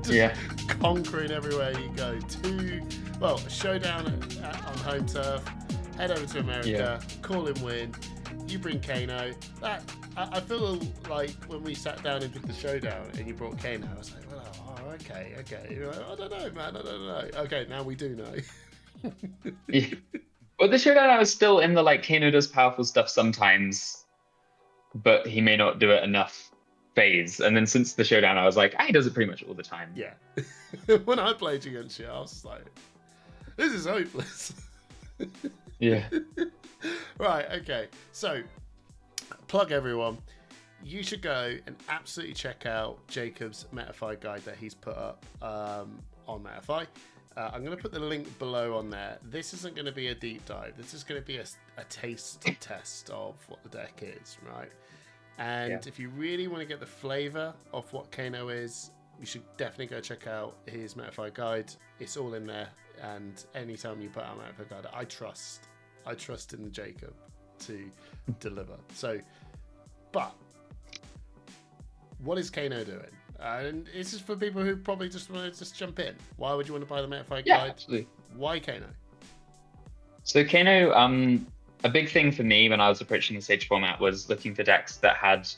Yeah. Conquering everywhere you go. A showdown on home turf. Head over to America. Call him win. You bring Kano. I feel like when we sat down and did the showdown and you brought Kano, I was like, okay. You're like, I don't know, man. I don't know. Okay, now we do know. Yeah. Well, the showdown I was still in the like Kano does powerful stuff sometimes, but he may not do it enough phase. And then since the showdown, I was like, he does it pretty much all the time. Yeah. When I played against you, I was just like, this is hopeless. Yeah. Right, okay. So, plug everyone. You should go and absolutely check out Jacob's Metafy guide that he's put up on Metafy. I'm going to put the link below on there. This isn't going to be a deep dive. This is going to be a taste test of what the deck is, right? And if you really want to get the flavor of what Kano is, you should definitely go check out his Metafy guide. It's all in there. And anytime you put out a Metafy guide, I trust in Jacob to deliver. So, but what is Kano doing? And this is for people who probably just want to just jump in. Why would you want to buy the Metafy guide? Yeah, absolutely. Why Kano? So Kano, a big thing for me when I was approaching the Sage format was looking for decks that had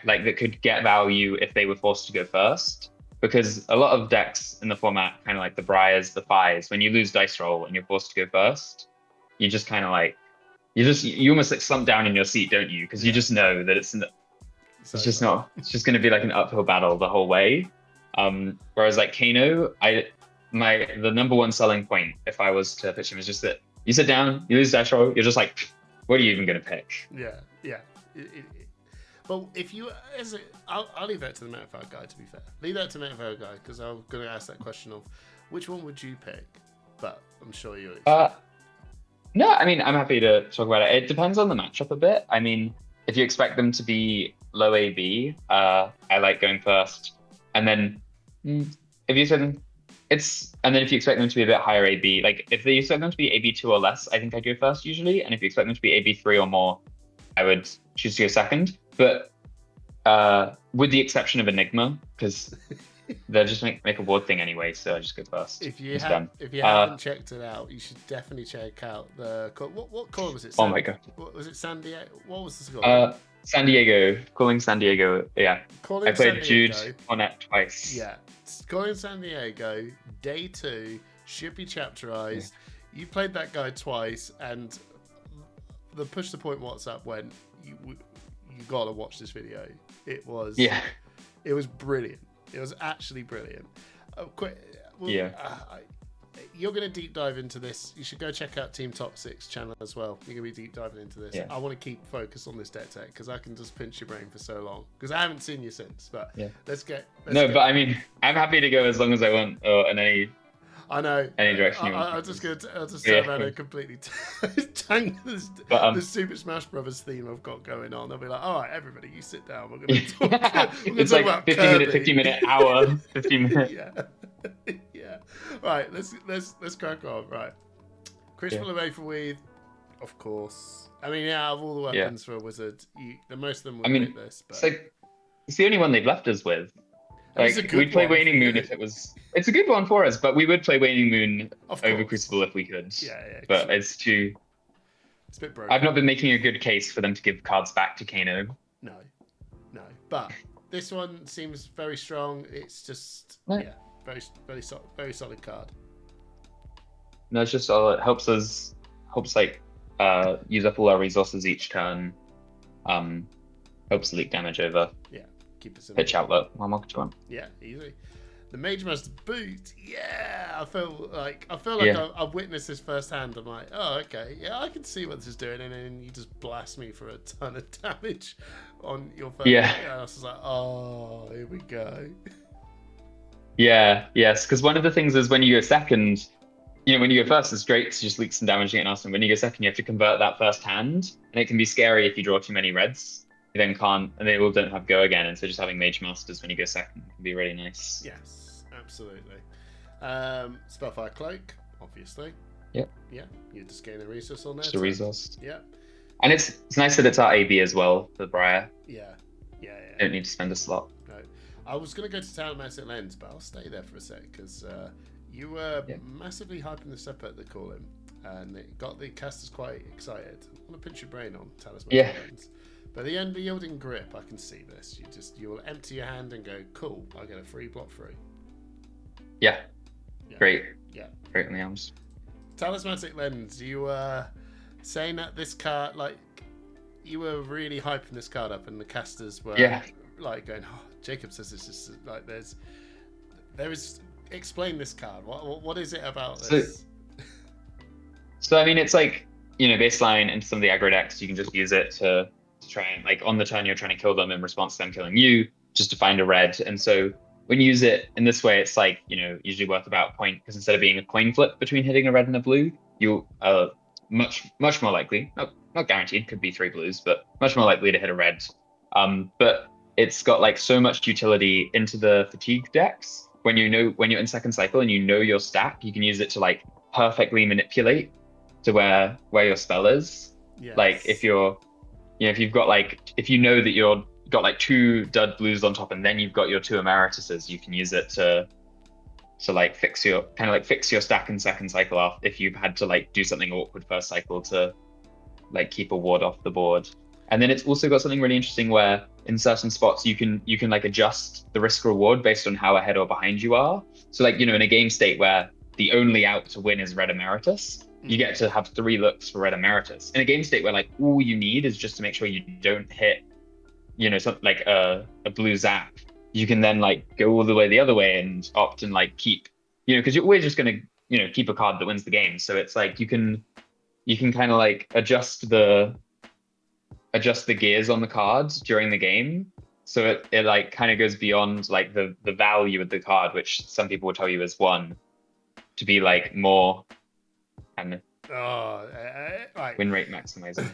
that could get value if they were forced to go first. Because a lot of decks in the format, kind of like the Briars, the Fires, when you lose dice roll and you're forced to go first, you just kind of like you almost like slump down in your seat, don't you? Because you just know that it's just going to be like an uphill battle the whole way. Whereas like Kano, the number one selling point if I was to pitch him is just that you sit down, you lose dice roll, you're just like, what are you even going to pick? Yeah. But if you, I'll leave that to the Metafy guy. To be fair, leave that to the Metafy guy because I'm going to ask that question of which one would you pick. But I'm sure you'll. No, I mean I'm happy to talk about it. It depends on the matchup a bit. I mean, if you expect them to be low AB, I like going first, and then if you expect them, if you expect them to be a bit higher AB, like if you expect them to be AB2 or less, I think I go first usually, and if you expect them to be AB3 or more, I would choose to go second. But with the exception of Enigma, because they'll just make a board thing anyway, so I just go first. If you haven't checked it out, you should definitely check out the what color was it? Oh my god! What was it? San Diego? What was the score? San Diego. Calling San Diego. Yeah. Calling I played San Jude Diego. on it twice. Yeah. Calling San Diego. Day 2 should be chapterized. Yeah. You played that guy twice, and the push the point WhatsApp went. You gotta watch this video. It was brilliant. It was actually brilliant. You're going to deep dive into this. You should go check out Team Toxic's channel as well. You're going to be deep diving into this. Yeah. I want to keep focus on this deck tech because I can just pinch your brain for so long. Because I haven't seen you since. But but I mean, I'm happy to go as long as I want in any. I know. Any direction you want. I'll just turn around and completely tank the Super Smash Brothers theme I've got going on. They'll be like, all right, everybody, you sit down. We're going to talk. It's like about 50 minute, hour, 15 minutes. Yeah. Right, let's crack on. Right. Chris Willoughby for Weed, of course. I mean, out of all the weapons for a wizard, most of them would pick this. But it's the only one they've left us with. Like, we'd play Waning Moon if it was... It's a good one for us, but we would play Waning Moon over Crucible if we could. Yeah. But it's too... It's a bit broken. I've not been making a good case for them to give cards back to Kano. No. But this one seems very strong. It's just... Yeah, very solid card. No, it's just it helps use up all our resources each turn. Helps leak damage over. Yeah. Keep it pitch outlet. Yeah, easy. The Mage Master boot. Yeah, I feel like I've witnessed this firsthand. I'm like, oh, okay, yeah, I can see what this is doing, and then you just blast me for a ton of damage on your first. Yeah. I was just like, oh, here we go. Yeah, yes, because one of the things is when you go second, when you go first, it's great to just leak some damage and get awesome. When you go second, you have to convert that first hand, and it can be scary if you draw too many reds. You then can't, and they all don't have go again, and so just having Mage Masters when you go second can be really nice. Yes, absolutely. Spellfire Cloak, obviously. Yep. Yeah, you just gain a resource on there. Just a resource. Yeah. And it's nice that it's our AB as well for Briar. Yeah. Don't need to spend a slot. No. I was going to go to Talamatic Lens, but I'll stay there for a sec because you were massively hyping this up at the call-in, and it got the casters quite excited. I want to pinch your brain on Talismanic Lens. But the unyielding grip, I can see this. You will empty your hand and go, cool, I get a free block free. Yeah. Great. Yeah. Great on the arms. Talismanic Lens, you were saying that this card, like, you were really hyping this card up, and the casters were like going, oh, Jacob says this is like there is explain this card. What is it about this? So I mean, it's like, you know, baseline into some of the aggro decks, you can just use it to try and, like, on the turn you're trying to kill them in response to them killing you, just to find a red. And so when you use it in this way, it's like, you know, usually worth about a point, because instead of being a coin flip between hitting a red and a blue, you much more likely, not guaranteed, could be 3 blues, but much more likely to hit a red. But it's got like so much utility into the fatigue decks. When you're in second cycle and you know your stack, you can use it to like perfectly manipulate to where your spell is. Yes. Like if you're, you know, if you've got like, if you know that you're got like 2 dud blues on top and then you've got your 2 emerituses, you can use it to like fix your stack in second cycle off if you've had to like do something awkward first cycle to like keep a ward off the board. And then it's also got something really interesting where in certain spots you can like adjust the risk reward based on how ahead or behind you are. So like, you know, in a game state where the only out to win is red emeritus, you get to have 3 looks for red emeritus. In a game state where like all you need is just to make sure you don't hit, you know, something like a blue zap, you can then like go all the way the other way and opt and like keep, you know, because you're always just going to, you know, keep a card that wins the game. So it's like you can kind of like adjust the gears on the cards during the game, so it like kind of goes beyond like the value of the card, which some people will tell you is 1, to be like more and win rate maximizing.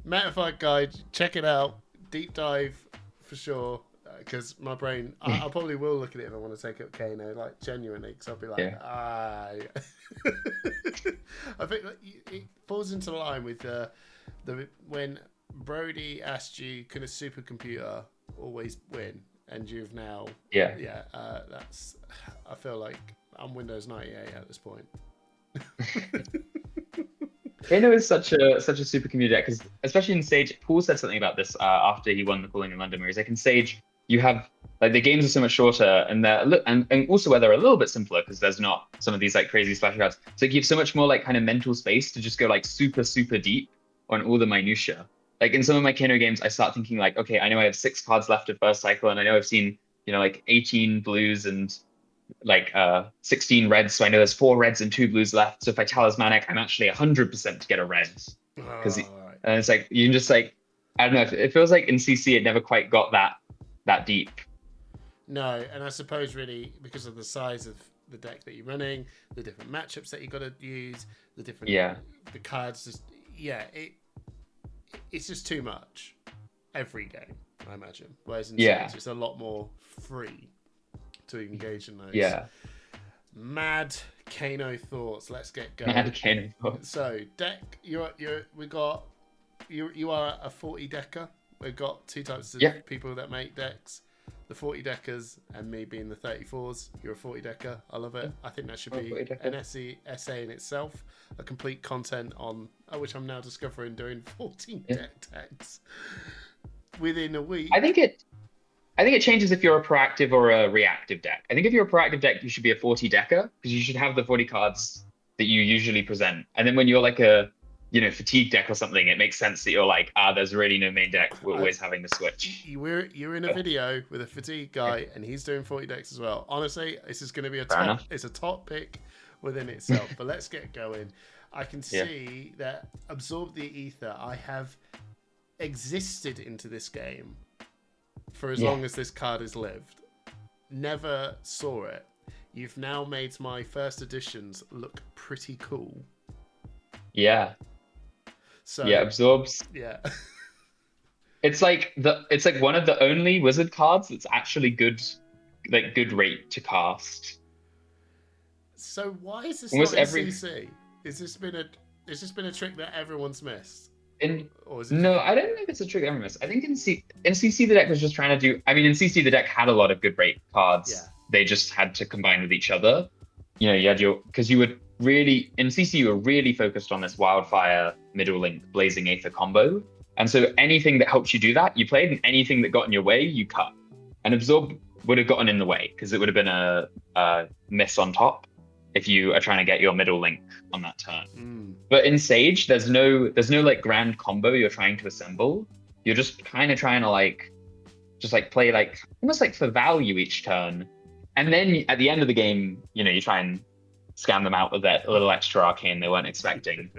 Metal Fab Guide, check it out, deep dive for sure. Because my brain, I probably will look at it if I want to take up Kano, like genuinely, because I'll be like, I think that it falls into line with when Brody asked you, can a supercomputer always win? And you've now, that's, I feel like I'm Windows 98 at this point. Kano is such a supercomputer deck, because especially in Stage, Paul said something about this after he won the calling in London, where he's like, in Stage, you have like the games are so much shorter, and and also where they're a little bit simpler because there's not some of these like crazy splash cards. So it gives so much more like kind of mental space to just go like super deep on all the minutia. Like in some of my Kano games, I start thinking like, okay, I know I have 6 cards left at first cycle, and I know I've seen, you know, like 18 blues and like 16 reds, so I know there's 4 reds and 2 blues left. So if I talismanic, I'm actually 100% to get a red. Because and it's like you can just like, I don't know, it feels like in CC it never quite got that deep. No, and I suppose really because of the size of the deck that you're running, the different matchups that you got to use, the different the cards, just it's just too much every game, I imagine. Whereas in Stage, it's a lot more free to engage in those. Yeah. Mad Kano thoughts. Let's get going. Mad Kano thoughts. So deck, you are a 40 decker. We've got 2 types of people that make decks. The 40 deckers and me being the 34s. You're a 40 decker. I love it. I think that should be an essay in itself. A complete content on which I'm now discovering doing 14 decks within a week. I think it changes if you're a proactive or a reactive deck. I think if you're a proactive deck, you should be a 40 decker because you should have the 40 cards that you usually present. And then when you're like a, you know, fatigue deck or something, it makes sense that you're like, there's really no main deck. We're always having to switch. You're in a video with a fatigue guy and he's doing 40 decks as well. Honestly, this is going to be it's a top pick within itself. But let's get going. I can see that Absorb the Ether. I have existed into this game for as long as this card has lived. Never saw it. You've now made my first editions look pretty cool. Yeah. So Absorbs. Yeah. It's like one of the only wizard cards that's actually good rate to cast. So why is this almost not in CC? Has this been a trick that everyone's missed? Or is it No, I don't know if it's a trick ever miss. I think in CC the deck was just trying to do. I mean, in CC the deck had a lot of good break Yeah. cards. They just had to combine with each other. You know, you had your because you would really in CC you were really focused on this Wildfire Middle Link Blazing Aether combo, and so anything that helped you do that, you played, and anything that got in your way, you cut. And Absorb would have gotten in the way because it would have been a miss on top if you are trying to get your middle link on that turn. But in Sage, there's no like grand combo you're trying to assemble. You're just kind of trying to like just like play like almost like for value each turn. And then at the end of the game, you know, you try and scam them out with that little extra arcane they weren't expecting.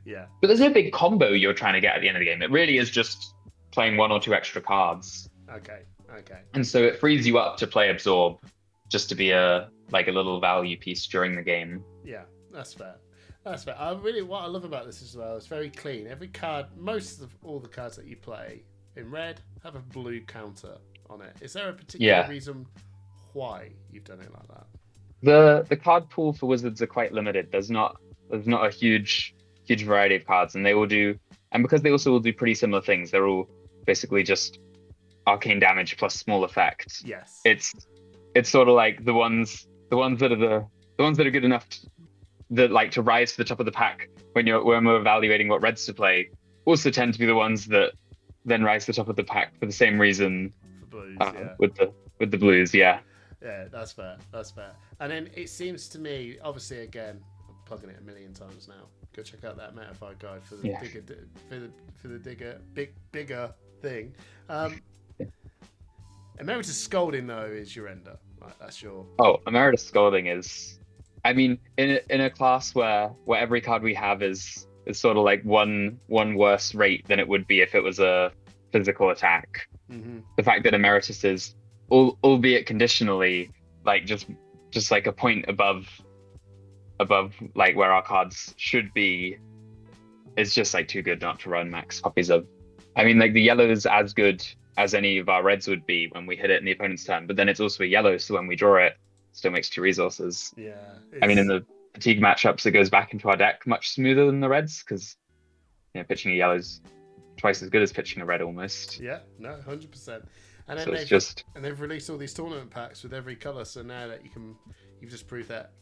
Yeah. But there's no big combo you're trying to get at the end of the game. It really is just playing 1 or 2 extra cards. Okay. And so it frees you up to play Absorb just to be a little value piece during the game. Yeah, that's fair. What I love about this as well, it's very clean. Every card, most of all the cards that you play in red have a blue counter on it. Is there a particular reason why you've done it like that? The card pool for Wizards are quite limited. There's not a huge variety of cards, and they all do, and because they also will do pretty similar things, they're all basically just arcane damage plus small effect. Yes. It's sort of like the ones that are good enough to rise to the top of the pack when we're evaluating what reds to play, also tend to be the ones that then rise to the top of the pack for the same reason. For blues, with the blues, yeah. Yeah, that's fair. And then it seems to me, obviously, again, I'm plugging it a million times now. Go check out that Metal Fab guide for the bigger thing. Emeritus Scolding though is your ender. Like, that's your. Oh, Emeritus Scolding is. I mean, in a class where every card we have is sort of like one worse rate than it would be if it was a physical attack. Mm-hmm. The fact that Emeritus is, albeit conditionally, like just like a point above like where our cards should be, is just like too good not to run max copies of. I mean, like the yellow is as good as any of our reds would be when we hit it in the opponent's turn, but then it's also a yellow, so when we draw it, still makes 2 resources. Yeah. I mean, in the fatigue matchups, it goes back into our deck much smoother than the reds, because pitching a yellow is twice as good as pitching a red almost. Yeah, no, 100%. And then they've released all these tournament packs with every color, so now that you've just proved that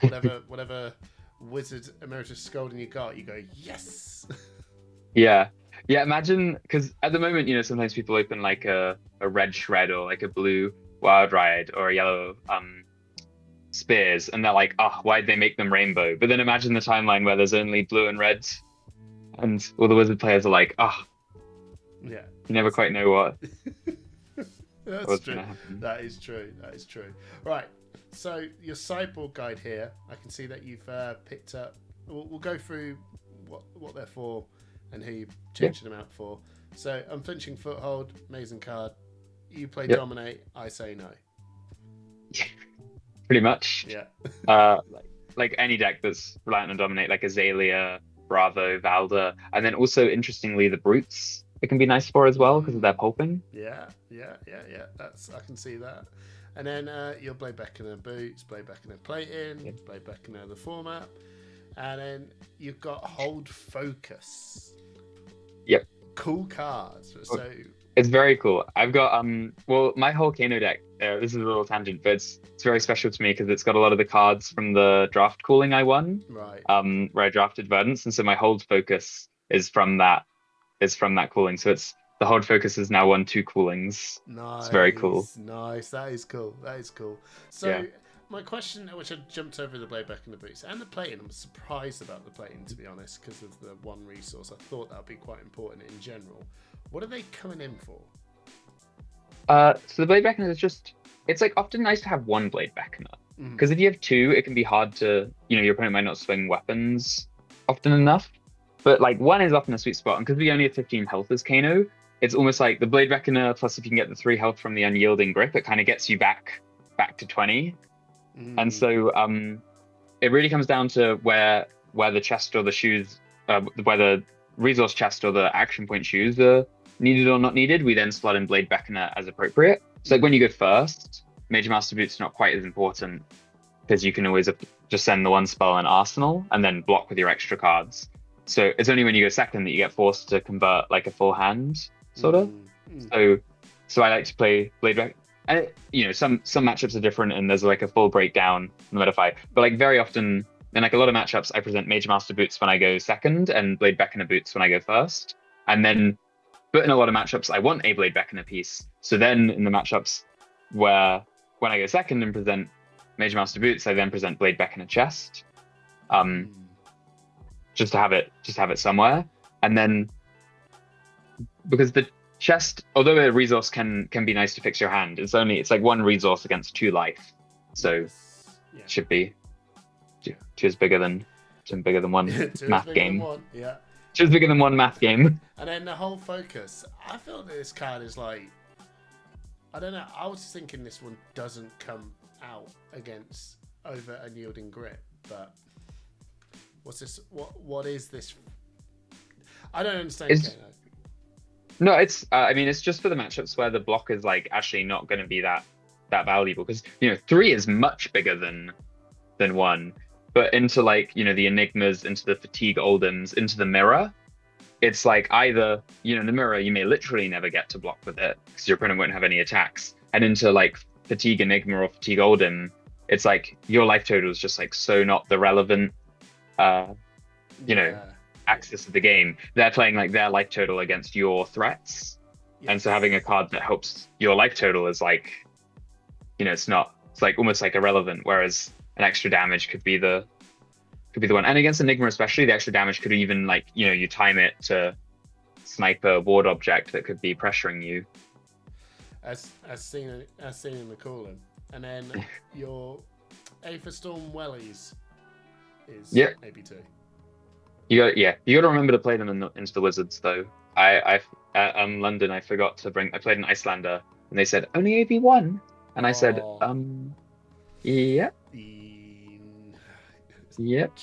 whatever wizard Emeritus Scolding you got, you go yes. Yeah, imagine, because at the moment, sometimes people open like a red shred or like a blue wild ride or a yellow spears, and they're like, why'd they make them rainbow? But then imagine the timeline where there's only blue and red, and all the wizard players are like, yeah, you never quite know what. That's true. That is true. Right. So your sideboard guide here, I can see that you've picked up. We'll go through what they're for and who you're changing them out for. So Unflinching Foothold, amazing card. You play Dominate, I say no. Yeah, pretty much. Yeah. like any deck that's reliant on Dominate, like Azalea, Bravo, Valda, and then also interestingly the Brutes it can be nice for as well because of their pulping. Yeah. I can see that. And then you'll play Beckoner Boots, play Beckoner Plating, play Beckoner the format, and then you've got Hold Focus. Yep. Cool cards. So it's very cool. I've got my whole Kano deck. This is a little tangent, but it's very special to me because it's got a lot of the cards from the draft cooling I won. Right. Where I drafted Verdance, and so my Hold Focus is from that cooling. So it's the Hold Focus has now won 2 coolings. Nice. It's very cool. Nice. That is cool. So my question, which I jumped over the Blade Beckoner Boots and the plating, I'm surprised about the plating, to be honest, because of the 1 resource. I thought that would be quite important in general. What are they coming in for? So the Blade Beckoner is it's like often nice to have 1 Blade Beckoner. Because if you have 2, it can be hard to, your opponent might not swing weapons often enough. But like 1 is often a sweet spot. And because we only have 15 health as Kano, it's almost like the Blade Reckoner, plus if you can get the 3 health from the Unyielding Grip, it kind of gets you back to 20. And so it really comes down to where the chest or the shoes, where the resource chest or the action point shoes are needed or not needed. We then slot in Blade Beckoner as appropriate. So like when you go first, Major Master Boot's not quite as important because you can always just send the 1 spell in Arsenal and then block with your extra cards. So it's only when you go second that you get forced to convert like a full hand, sort of. So I like to play Blade Back. And some matchups are different, and there's like a full breakdown in the Metal Fab. But like very often, in like a lot of matchups, I present Major Master Boots when I go second, and Blade Beckoner Boots when I go first. And then, but in a lot of matchups, I want a Blade Beckoner piece. So then in the matchups where when I go second and present Major Master Boots, I then present Blade Beckoner Chest. Just to have it somewhere. And then because the chest, although a resource can be nice to fix your hand, it's like one resource against 2 life. So it should be two is bigger than one math game. Yeah. 2 is bigger than one math game. And then the whole focus. I feel that this card is like, I don't know. I was thinking this one doesn't come out against over unyielding grip, but what's this? What is this? I don't understand. No, it's. I mean, it's just for the matchups where the block is like actually not going to be that valuable, because 3 is much bigger than 1. But into like the Enigmas, into the Fatigue Oldhams, into the Mirror, it's like either in the Mirror you may literally never get to block with it because your opponent won't have any attacks, and into like Fatigue Enigma or Fatigue Oldham, it's like your life total is just like so not the relevant axis of the game. They're playing like their life total against your threats. And so having a card that helps your life total is like it's like almost like irrelevant, whereas an extra damage could be the one. And against Enigma especially, the extra damage could even like you time it to snipe a ward object that could be pressuring you, as seen in the Callum. And then your Aether Storm Wellies is maybe 2. You got to remember to play them into the Wizards though. I London, I forgot to bring. I played an Icelander, and they said only AB1, and I said yeah. Yep.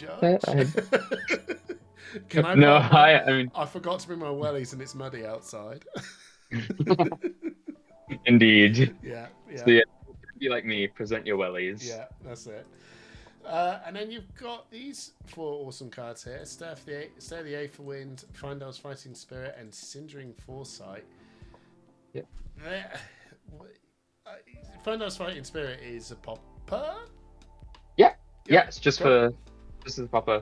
Can I? No, I mean I forgot to bring my wellies, and it's muddy outside. Indeed. Yeah. So yeah, be like me. Present your wellies. Yeah, that's it. And then you've got these 4 awesome cards here: Stare of the Aether Wind, Findar's Fighting Spirit, and Cindering Foresight. Yep. Findar's Fighting Spirit is a popper. Yeah, it's just as a popper.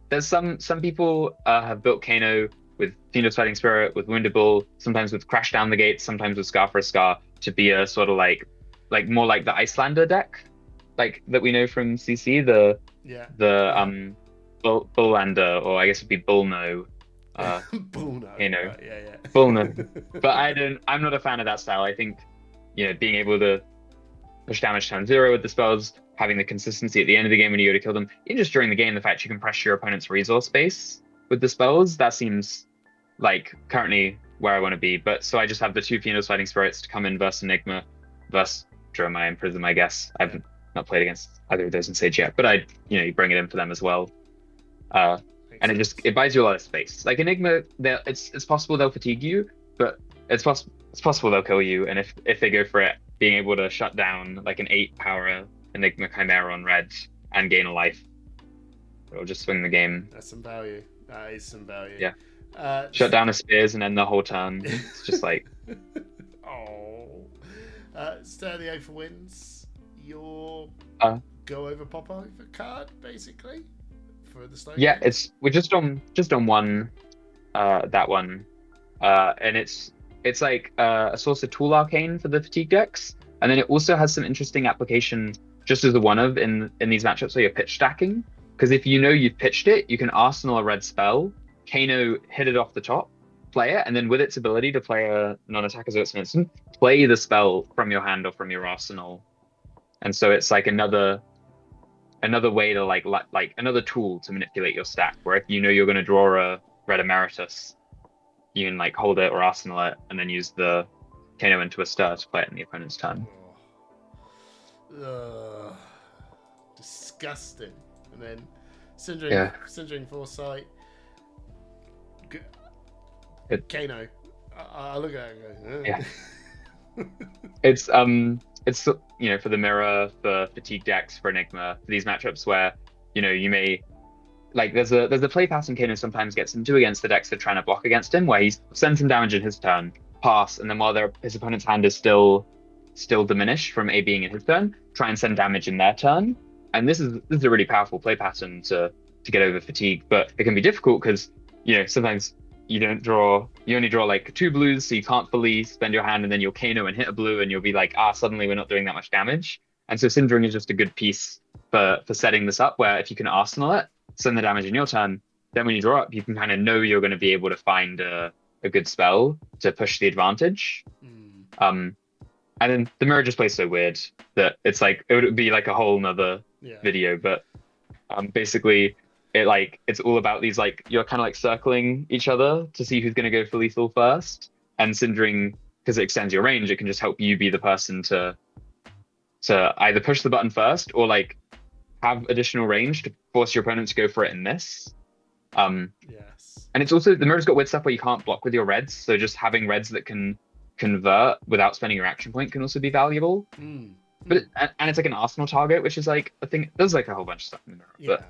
There's some people have built Kano with Findar's Fighting Spirit, with Wounded Bull, sometimes with Crash Down the Gates, sometimes with Scar for a Scar, to be a sort of like more like the Icelander deck, like that we know from CC, the Bullander, or I guess it'd be Bullno. Bullno. Right, yeah. Bullno. But I'm not a fan of that style. I think being able to push damage turn 0 with the spells, having the consistency at the end of the game when you go to kill them, even just during the game, the fact you can pressure your opponent's resource base with the spells, that seems like currently where I want to be. But so I just have the 2 Findar's Fighting Spirits to come in versus Enigma, versus Jeremiah and Prism, I guess. I've not played against either of those in Sage yet, but you bring it in for them as well. And it buys you a lot of space. Like Enigma, it's possible they'll fatigue you, but it's possible they'll kill you. And if they go for it, being able to shut down like an 8 power Enigma Chimera on red and gain a life, it'll just swing the game. That's some value. That is some value. Yeah. Shut down a Spears and end the whole turn. It's just like Stare of the Aether Winds, your go over pop over card basically for the slow. Yeah, we're just on one, that one, and it's like a source of Tool Arcane for the Fatigue decks, and then it also has some interesting application just as a one of in these matchups where you're pitch stacking, because if you've pitched it, you can arsenal a red spell, Kano hit it off the top, play it, and then with its ability to play a non-attacker, so it's an instant, play the spell from your hand or from your arsenal. And so it's like another way to like another tool to manipulate your stack, where if you're going to draw a red Emeritus, you can like hold it or arsenal it and then use the Kano into a stir to play it in the opponent's turn. Disgusting. And then Cindering Foresight. Kano. I look at it and go, yeah. It's for the Mirror, for Fatigue decks, for Enigma, for these matchups where you may like there's a play pattern Kano sometimes gets into against the decks that are trying to block against him, where he sends some damage in his turn, pass, and then while his opponent's hand is still diminished from A being in his turn, try and send damage in their turn. And this is a really powerful play pattern to get over fatigue, but it can be difficult because sometimes you only draw like 2 blues, so you can't fully spend your hand, and then you'll Kano and hit a blue, and you'll be like, suddenly we're not doing that much damage. And so Cindering is just a good piece for setting this up, where if you can arsenal it, send the damage in your turn, then when you draw up, you can kind of know you're going to be able to find a good spell to push the advantage. And then the mirror just plays so weird that it's like, it would be like a whole nother video, but basically it's all about these, like, you're kind of like circling each other to see who's going to go for lethal first. And Cindering, because it extends your range, it can just help you be the person to either push the button first or like have additional range to force your opponent to go for it and miss. Yes. And it's also, the mirror's got weird stuff where you can't block with your reds, so just having reds that can convert without spending your action point can also be valuable. But and it's like an arsenal target, which is like a thing. There's like a whole bunch of stuff in the mirror.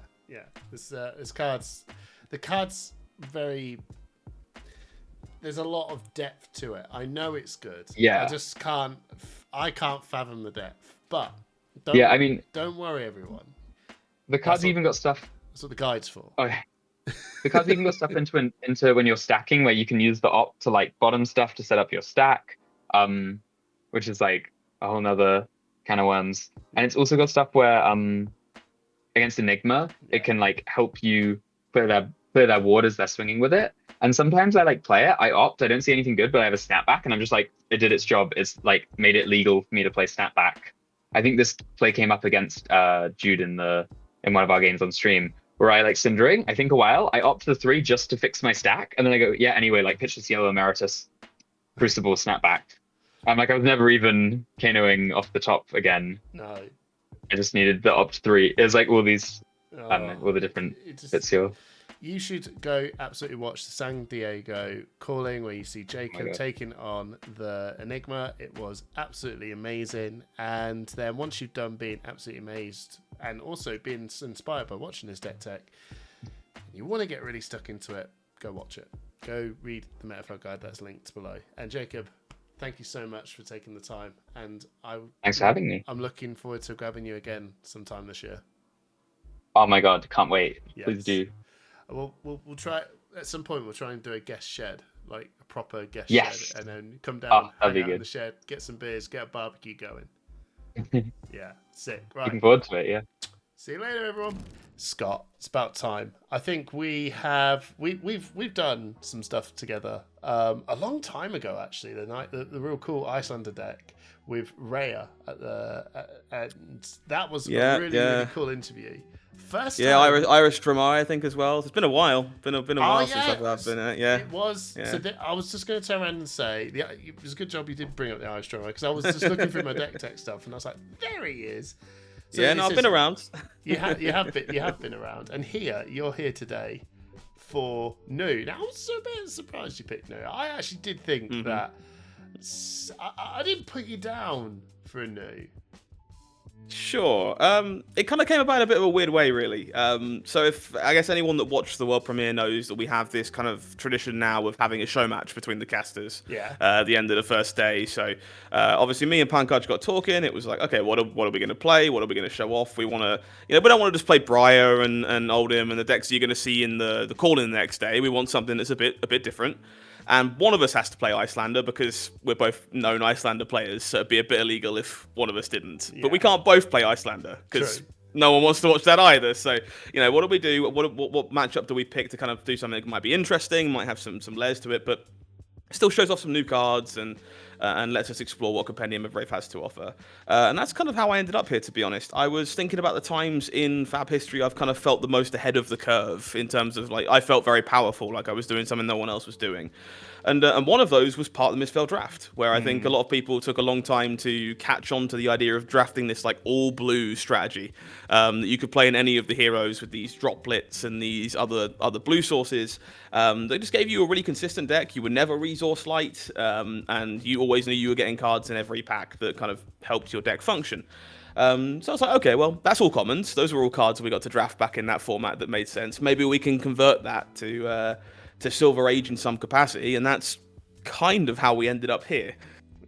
This cards, the cards very. There's a lot of depth to it. I know it's good. I just can't. I can't fathom the depth. But don't worry, everyone. The cards even got stuff. That's what the guide's for. Oh, the cards even got stuff into when you're stacking, where you can use the opt to like bottom stuff to set up your stack, which is like a whole nother can of worms. And it's also got stuff where against Enigma, it can like help you clear their ward as they're swinging with it. And sometimes I like play it, I opt, I don't see anything good, but I have a snapback, and I'm just like, it did its job. It's like made it legal for me to play snapback. I think this play came up against Jude in one of our games on stream, where I like Cindering, I think a while, I opt the 3 just to fix my stack, and then I go, anyway, like pitch this yellow Emeritus, Crucible, snapback. I'm like, I was never even Kanoing off the top again. No. I just needed the opt 3. It was like all these, I don't know, all the different bits here. You should go absolutely watch the San Diego calling, where you see Jacob taking on the Enigma. It was absolutely amazing. And then once you've done being absolutely amazed and also being inspired by watching this deck tech, you want to get really stuck into it, go watch it. Go read the Metal Fab guide that's linked below. And Jacob, thank you so much for taking the time. And thanks for having me. I'm looking forward to grabbing you again sometime this year. Oh my God, can't wait. Yes. Please do. We'll try at some point. We'll try and do a guest shed, like a proper guest shed, and then come down, hang out in the shed, get some beers, get a barbecue going. Yeah, sick. Right. Looking forward to it. Yeah. See you later, everyone. Scott, it's about time. I think we've done some stuff together a long time ago, actually. The real cool Icelander deck with Rhea and that was a really cool interview. First time. Irish Dramai, I think, as well. It's been a while. Been a while since I've been in it. Yeah, it was. Yeah. So I was just going to turn around and say it was a good job you did bring up the Irish Dramai, because I was just looking through my deck tech stuff and I was like, there he is. So I've been around. you have been around, and you're here today for Nu. Now I was a bit surprised you picked Nu. I actually did think that I didn't put you down for a Nu. Sure. It kind of came about in a bit of a weird way, really. So if I guess anyone that watched the world premiere knows that we have this kind of tradition now of having a show match between the casters. At the end of the first day. So obviously me and Pankaj got talking. It was like, okay, what are we going to play? What are we going to show off? We want to, we don't want to just play Briar and Oldhim and the decks you're going to see in the call-in the next day. We want something that's a bit different. And one of us has to play Icelander because we're both known Icelander players, so it'd be a bit illegal if one of us didn't. Yeah. But we can't both play Icelander because no one wants to watch that either. So, what do we do? What matchup do we pick to kind of do something that might be interesting, might have some layers to it, but still shows off some new cards and lets us explore what Compendium of Wraith has to offer. And that's kind of how I ended up here, to be honest. I was thinking about the times in Fab history I've kind of felt the most ahead of the curve in terms of, like, I felt very powerful, like I was doing something no one else was doing. And one of those was part of the Misfailed Draft, where I think a lot of people took a long time to catch on to the idea of drafting this like all-blue strategy that you could play in any of the heroes with these droplets and these other blue sources. They just gave you a really consistent deck. You were never resource light, and you always knew you were getting cards in every pack that kind of helped your deck function. So I was like, okay, well, that's all commons. Those were all cards we got to draft back in that format that made sense. Maybe we can convert that to Silver Age in some capacity, and that's kind of how we ended up here.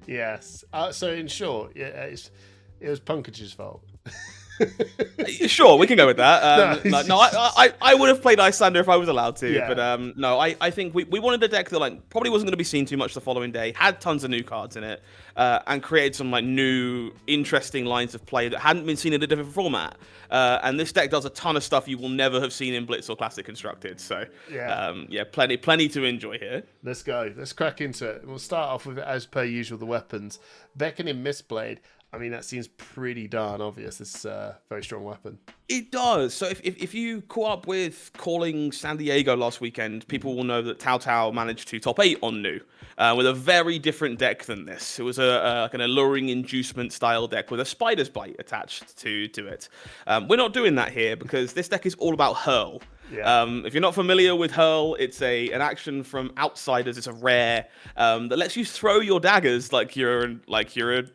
Yes. So in short, it was Punkage's fault. Sure, we can go with that. I would have played Icelander if I was allowed to, but no, I think we wanted a deck that like probably wasn't going to be seen too much the following day, had tons of new cards in it, and created some like new, interesting lines of play that hadn't been seen in a different format. And this deck does a ton of stuff you will never have seen in Blitz or Classic Constructed. So plenty to enjoy here. Let's go. Let's crack into it. We'll start off with, as per usual, the weapons. Beckoning Mistblade. I mean, that seems pretty darn obvious. It's a very strong weapon. It does. So if you caught up with calling San Diego last weekend, people will know that Tao Tao managed to top 8 on new with a very different deck than this. It was like an alluring inducement style deck with a Spider's Bite attached to it. We're not doing that here because this deck is all about Hurl. Yeah. If you're not familiar with Hurl, it's an action from Outsiders. It's a rare that lets you throw your daggers like you're a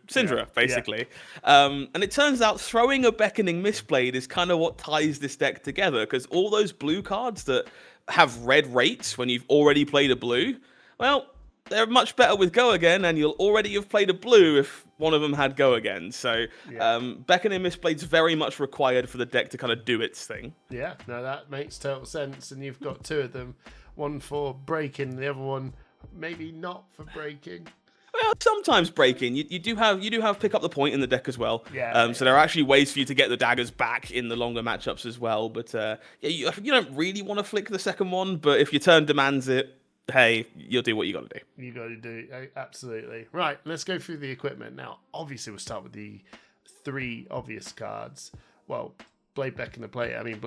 Cindra, basically. And it turns out throwing a Beckoning Mistblade is kind of what ties this deck together, because all those blue cards that have red rates when you've already played a blue, well, they're much better with Go Again, and you'll already have played a blue if one of them had Go Again. So Beckoning Mistblade's very much required for the deck to kind of do its thing. Yeah, no, that makes total sense. And you've got two of them, one for breaking, the other one maybe not for breaking. Well, sometimes breaking. You do have pick up the point in the deck as well. Yeah. So there are actually ways for you to get the daggers back in the longer matchups as well. But you don't really want to flick the second one. But if your turn demands it, hey, you'll do what you got to do. You got to do, absolutely. Right, let's go through the equipment now. Obviously, we'll start with the 3 obvious cards. Well, Blade Beckoning Play. I mean,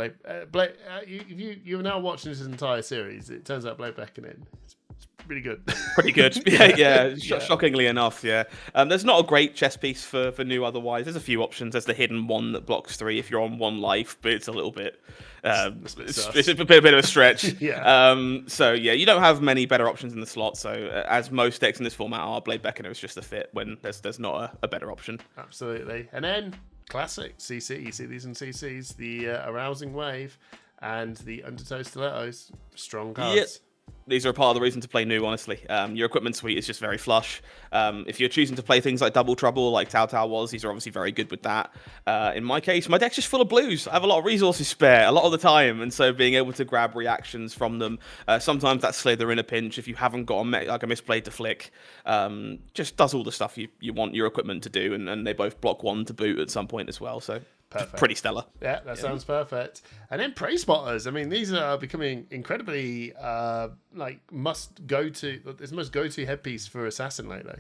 you're now watching this entire series. It turns out Blade Beckoning it's pretty good. Pretty good. Yeah. Shockingly enough, yeah. There's not a great chess piece for new otherwise. There's a few options. There's the hidden one that blocks 3 if you're on 1 life, but it's a little bit... it's a bit of a stretch. So you don't have many better options in the slot. So as most decks in this format are, Blade Beckoner is just a fit when there's not a better option. Absolutely. And then classic CC. You see these in CCs, the Arousing Wave and the Undertow Stilettos. Strong cards. Yep. These are part of the reason to play new, honestly. Your equipment suite is just very flush. If you're choosing to play things like Double Trouble, like Tao Tao was, these are obviously very good with that. In my case, my deck's just full of blues. I have a lot of resources spare, a lot of the time, and so being able to grab reactions from them, sometimes that Slither in a pinch, if you haven't got a Mistblade to flick, just does all the stuff you want your equipment to do, and they both block 1 to boot at some point as well, so... Perfect. Pretty stellar. Yeah, that sounds perfect. And then Prey Spotters. I mean, these are becoming incredibly must go to. It's the most go to headpiece for Assassin lately.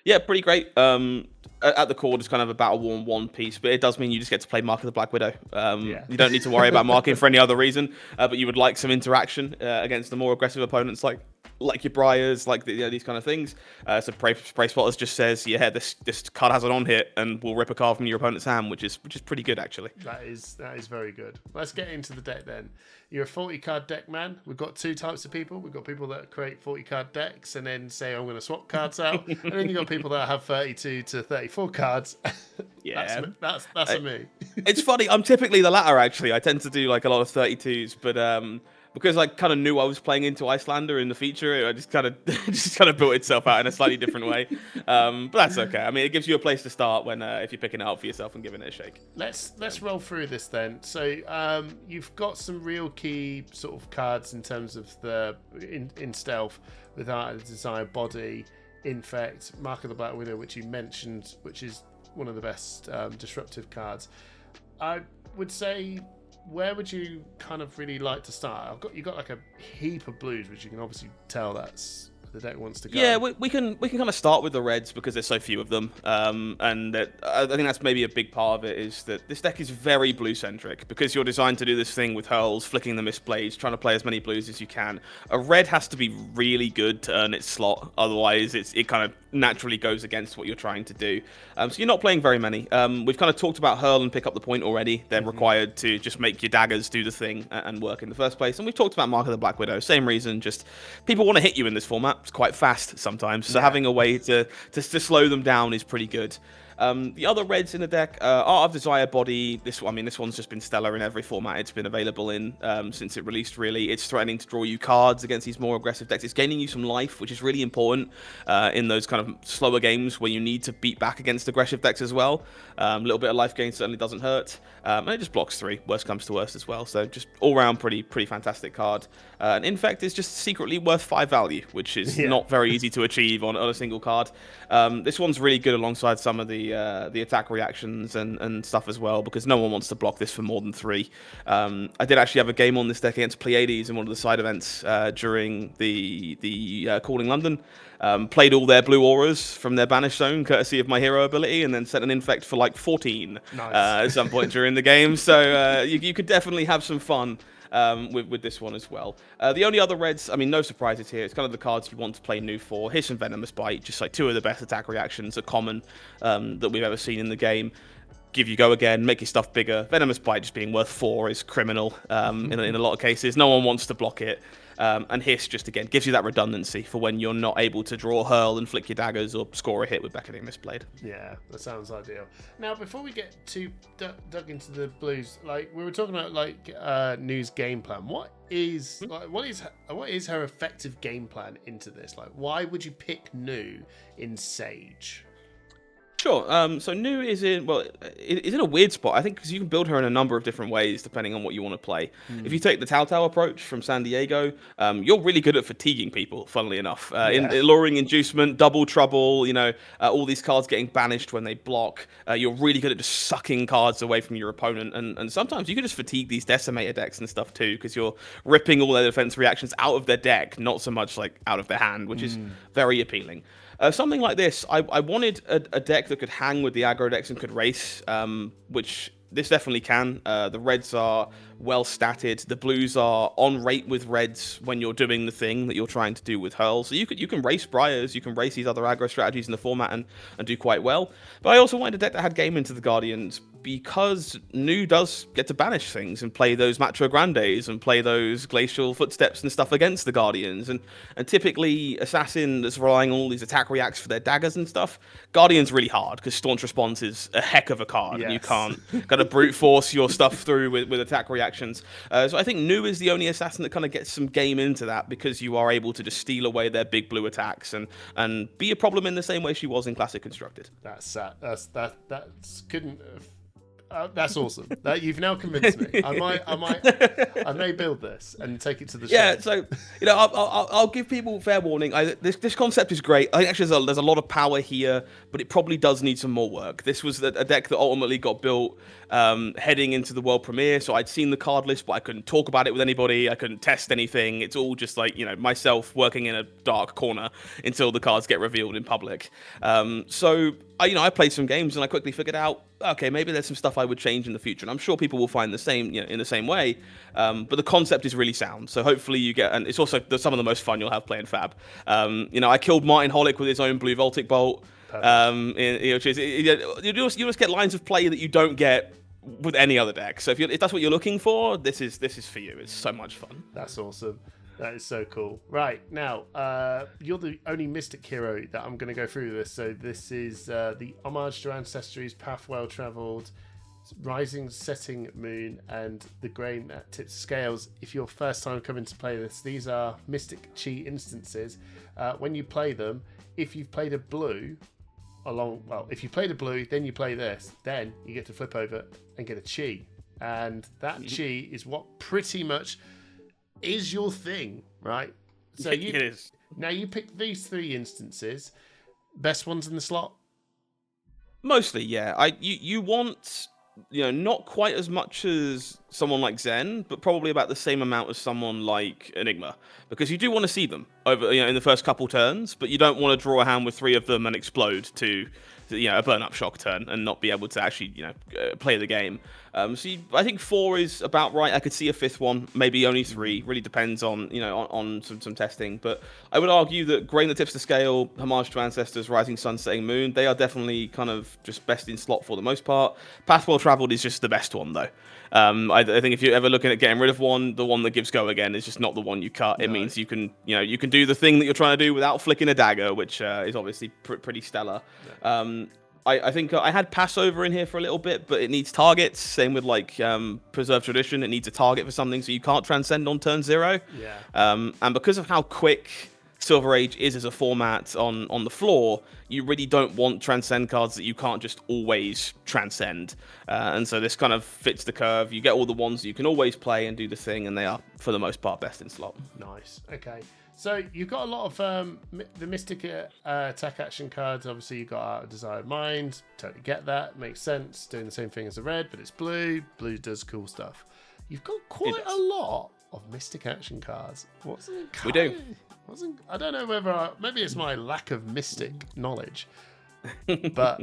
Yeah, pretty great. At the core, it's kind of a battle worn 1 piece, but it does mean you just get to play Mark of the Black Widow. You don't need to worry about marking for any other reason, but you would like some interaction against the more aggressive opponents like your Briars, like these kind of things. So Prey Spotters just says, yeah, this card has an on hit and will rip a card from your opponent's hand, which is pretty good actually. That is very good. Let's get into the deck then. You're a 40 card deck man. We've got 2 types of people. We've got people that create 40 card decks and then say I'm going to swap cards out, and then you've got people that have 32 to 34 cards. Yeah, that's me. It's funny. I'm typically the latter actually. I tend to do like a lot of 32s, but because I kind of knew I was playing into Icelander in the feature, I just kind of built itself out in a slightly different way. But that's okay. I mean, it gives you a place to start when if you're picking it up for yourself and giving it a shake. Let's roll through this then. So you've got some real key sort of cards in terms of the in stealth with Art of Desire, Body, Infect, Mark of the Black Widow, which you mentioned, which is one of the best disruptive cards. I would say, where would you kind of really like to start? You've got like a heap of blues, which you can obviously tell that's the deck wants to go. Yeah, we can kind of start with the reds because there's so few of them, and I think that's maybe a big part of it is that this deck is very blue centric because you're designed to do this thing with hurls, flicking the Mistblades, trying to play as many blues as you can. A red has to be really good to earn its slot, otherwise it kind of naturally goes against what you're trying to do. So you're not playing very many. We've kind of talked about hurl and pick up the point already. They're required to just make your daggers do the thing and work in the first place. And we've talked about Mark of the Black Widow. Same reason, just people want to hit you in this format. It's quite fast sometimes. So having a way to slow them down is pretty good. The other reds in the deck, Art of Desire Body. This one's just been stellar in every format it's been available in since it released. Really, it's threatening to draw you cards against these more aggressive decks. It's gaining you some life, which is really important in those kind of slower games where you need to beat back against aggressive decks as well. A little bit of life gain certainly doesn't hurt, and it just blocks 3. Worst comes to worst as well. So just all round pretty fantastic card. And Infect is just secretly worth 5 value, which is not very easy to achieve on a single card. This one's really good alongside some of the attack reactions and stuff as well, because no one wants to block this for more than 3. I did actually have a game on this deck against Pleiades in one of the side events during the Calling London. Played all their blue auras from their banished zone, courtesy of my hero ability, and then set an Infect for like 14 at some point during the game. So you could definitely have some fun with this one as well. The only other reds, I mean, no surprises here. It's kind of the cards you want to play new for. Here's some Venomous Bite, just like 2 of the best attack reactions, are common that we've ever seen in the game. Give you go again, make your stuff bigger. Venomous Bite just being worth 4 is criminal in a lot of cases. No one wants to block it. And Hiss just, again, gives you that redundancy for when you're not able to draw Hurl and flick your daggers or score a hit with Beckoning Mistblade. Yeah, that sounds ideal. Now, before we get too dug into the blues, like we were talking about, like Nu's game plan. What is her effective game plan into this? Like, why would you pick Nu in Sage? Sure. So Nu is in a weird spot, I think, because you can build her in a number of different ways depending on what you want to play. If you take the Tautau approach from San Diego, you're really good at fatiguing people, funnily enough. In Alluring Inducement, Double Trouble, all these cards getting banished when they block. You're really good at just sucking cards away from your opponent, and sometimes you can just fatigue these Decimator decks and stuff too, because you're ripping all their defense reactions out of their deck, not so much like out of their hand, which is very appealing. Something like this, I wanted a deck that could hang with the aggro decks and could race, which this definitely can. The reds are well statted. The blues are on rate with reds when you're doing the thing that you're trying to do with Hurl. So you can race Briars, you can race these other aggro strategies in the format and do quite well. But I also wanted a deck that had game into the Guardians, because Nu does get to banish things and play those Macho Grandes and play those Glacial Footsteps and stuff against the Guardians. And typically, Assassin that's relying on all these attack reacts for their daggers and stuff, Guardian's really hard, because Staunch Response is a heck of a card, and you can't kind of brute force your stuff through with attack reactions. So I think Nu is the only Assassin that kind of gets some game into that, because you are able to just steal away their big blue attacks and be a problem in the same way she was in Classic Constructed. That's awesome. You've now convinced me. I may build this and take it to the show. Yeah, so I'll give people fair warning. This concept is great. I think actually there's a lot of power here, but it probably does need some more work. This was a deck that ultimately got built heading into the world premiere, so I'd seen the card list, but I couldn't talk about it with anybody. I couldn't test anything. It's all just like myself working in a dark corner until the cards get revealed in public. So I played some games and I quickly figured out, okay, maybe there's some stuff I would change in the future, and I'm sure people will find the same, in the same way. But the concept is really sound, so hopefully you get, and it's also some of the most fun you'll have playing Fab. I killed Martin Holick with his own blue Voltic Bolt. You just get lines of play that you don't get with any other deck. So if that's what you're looking for, this is for you. It's so much fun. That's awesome. That is so cool. Right, now, you're the only Mystic hero that I'm going to go through this. So this is the Homage to Ancestries, Path Well Travelled, Rising Setting Moon, and the Grain that Tips Scales. If you're first time coming to play this, these are Mystic Chi instances. When you play them, if you've played a blue, if you played a blue, then you play this, then you get to flip over and get a Chi. And that Chi is what pretty much is your thing, right? So it is. Now you pick these 3 instances, best ones in the slot. Mostly, yeah. You want not quite as much as someone like Zen, but probably about the same amount as someone like Enigma, because you do want to see them over in the first couple turns, but you don't want to draw a hand with 3 of them and explode to a burn up shock turn and not be able to actually play the game. I think 4 is about right. I could see a 5th one, maybe only 3. Really depends on on some testing. But I would argue that Grain that Tips the Scale, Homage to Ancestors, Rising Sun, Setting Moon, they are definitely kind of just best in slot for the most part. Path Well Travelled is just the best one though. I think if you're ever looking at getting rid of one, the one that gives go again is just not the one you cut. It means you can you can do the thing that you're trying to do without flicking a dagger, which is obviously pretty stellar. I think I had Passover in here for a little bit, but it needs targets. Same with like Preserved Tradition, it needs a target for something, so you can't transcend on turn 0. Yeah. And because of how quick Silver Age is as a format on the floor, you really don't want transcend cards that you can't just always transcend. And so this kind of fits the curve. You get all the ones that you can always play and do the thing, and they are, for the most part, best in slot. Nice. Okay. So you've got a lot of the Mystic attack action cards. Obviously, you've got Art of Desired Mind. Totally get that. Makes sense. Doing the same thing as the red, but it's blue. Blue does cool stuff. You've got quite a lot of Mystic action cards. We do. I don't know whether maybe it's my lack of Mystic knowledge, but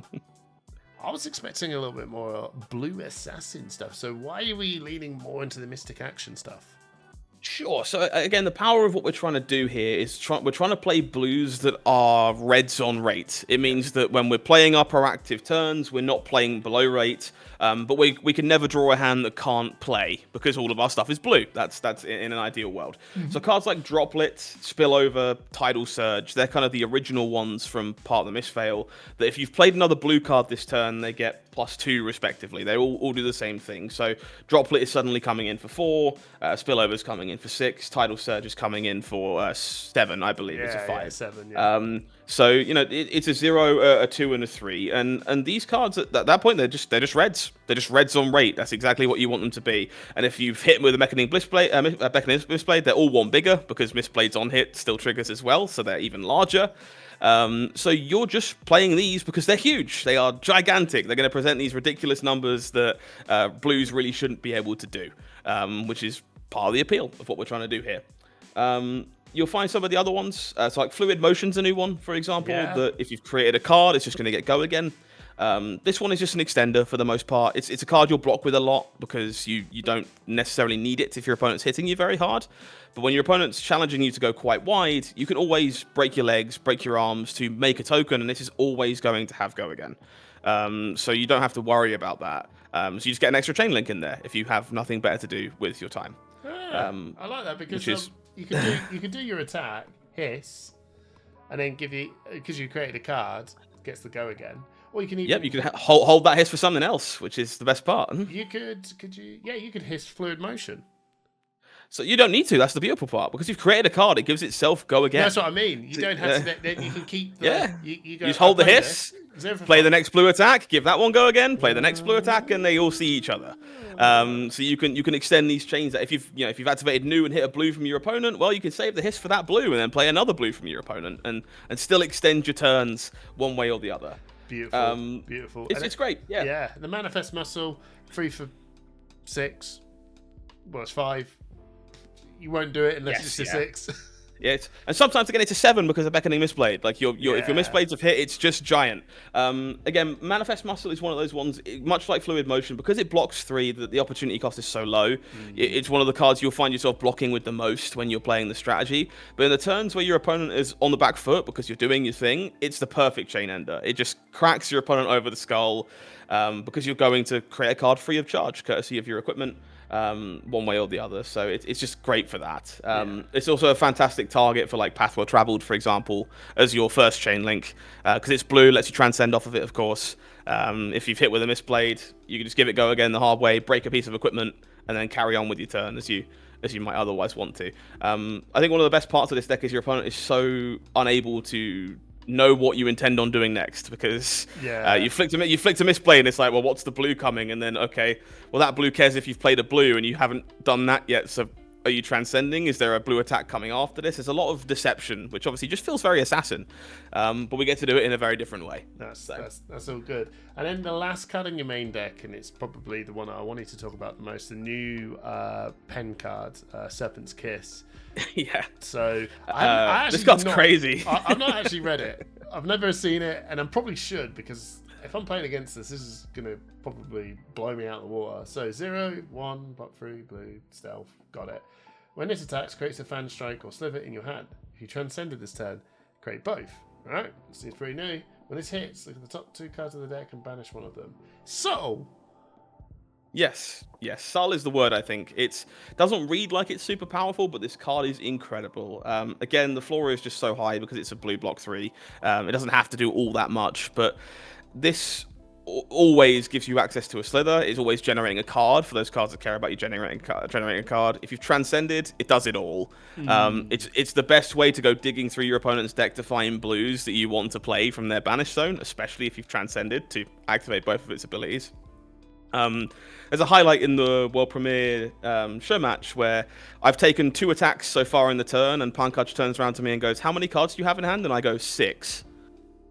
I was expecting a little bit more blue assassin stuff. So why are we leaning more into the Mystic action stuff? Sure. So again, the power of what we're trying to do here is we're trying to play blues that are reds on rate. It means that when we're playing up our active turns, we're not playing below rate. But we can never draw a hand that can't play because all of our stuff is blue. That's in an ideal world. So cards like Droplet, Spillover, Tidal Surge, they're kind of the original ones from Part of the Misfail, that if you've played another blue card this turn, they get +2 respectively. They all do the same thing. So Droplet is suddenly coming in for 4, Spillover is coming in for 6, Tidal Surge is coming in for 7, I believe. It's a 5. Yeah, 7, yeah. So, you know, it's a 0, a 2, and a 3. And these cards, at that point, they're just reds. They're just reds on rate. That's exactly what you want them to be. And if you've hit them with a Beckoning Blissblade, they're all 1 bigger, because Mistblades on hit still triggers as well, so they're even larger. So you're just playing these because they're huge. They are gigantic. They're going to present these ridiculous numbers that blues really shouldn't be able to do, which is part of the appeal of what we're trying to do here. You'll find some of the other ones. So like Fluid Motion's a new one, for example, that if you've created a card, it's just going to get go again. This one is just an extender for the most part. It's a card you'll block with a lot because you don't necessarily need it if your opponent's hitting you very hard. But when your opponent's challenging you to go quite wide, you can always break your legs, break your arms to make a token, and this is always going to have go again. So you don't have to worry about that. So you just get an extra chain link in there if you have nothing better to do with your time. I like that because you can do your attack, hiss, and then give you, because you created a card, gets the go again. Or you can even, you can hold that hiss for something else, which is the best part. You could hiss Fluid Motion. So you don't need to. That's the beautiful part, because you've created a card. It gives itself go again. That's what I mean. You don't have to. Then you can keep. You just hold the hiss. Play the next blue attack. Give that one go again. Play the next blue attack, and they all see each other. So you can extend these chains. That if you've activated new and hit a blue from your opponent, well, you can save the hiss for that blue and then play another blue from your opponent, and still extend your turns one way or the other. Beautiful. It's great. Yeah. The Manifest Muscle, 3 for 6. Well, it's 5. You won't do it unless it's a 6. Yeah, and sometimes again it's a 7 because of Beckoning Mistblade. Like if your Mistblades have hit, it's just giant. Again, Manifest Muscle is one of those ones, much like Fluid Motion, because it blocks 3. The opportunity cost is so low. It's one of the cards you'll find yourself blocking with the most when you're playing the strategy. But in the turns where your opponent is on the back foot because you're doing your thing, it's the perfect chain ender. It just cracks your opponent over the skull because you're going to create a card free of charge, courtesy of your equipment. One way or the other, so it's just great for that. It's also a fantastic target for like Path Well Traveled, for example, as your first chain link, because it's blue, lets you transcend off of it, of course. If you've hit with a Mistblade, you can just give it go again the hard way, break a piece of equipment, and then carry on with your turn as you might otherwise want to. I think one of the best parts of this deck is your opponent is so unable to know what you intend on doing next, because you flicked a Mistblade and it's like, well, what's the blue coming? And then, okay, well, that blue cares if you've played a blue and you haven't done that yet, so are you transcending? Is there a blue attack coming after this? There's a lot of deception, which obviously just feels very assassin, but we get to do it in a very different way. That's all good. And then the last card in your main deck, and it's probably the one I wanted to talk about the most, the new pen card, Serpent's Kiss. Yeah. So I this card's crazy. I've not actually read it. I've never seen it, and I probably should, because if I'm playing against this is going to probably blow me out of the water. So 0, 1, block 3, blue, stealth, got it. When this attacks, creates a fan strike or sliver in your hand. If you transcended this turn, create both. Alright, seems pretty new. When this hits, look at the top 2 cards of the deck and banish one of them. So, Yes, Subtle is the word, I think. It doesn't read like it's super powerful, but this card is incredible. Again, the floor is just so high because it's a blue block 3. It doesn't have to do all that much, but this always gives you access to a slither. It's always generating a card for those cards that care about you generating a card. If you've transcended, it does it all. It's the best way to go digging through your opponent's deck to find blues that you want to play from their banish zone, especially if you've transcended to activate both of its abilities. There's a highlight in the World Premiere show match where I've taken 2 attacks so far in the turn, and Pankaj turns around to me and goes, "How many cards do you have in hand?" And I go, 6.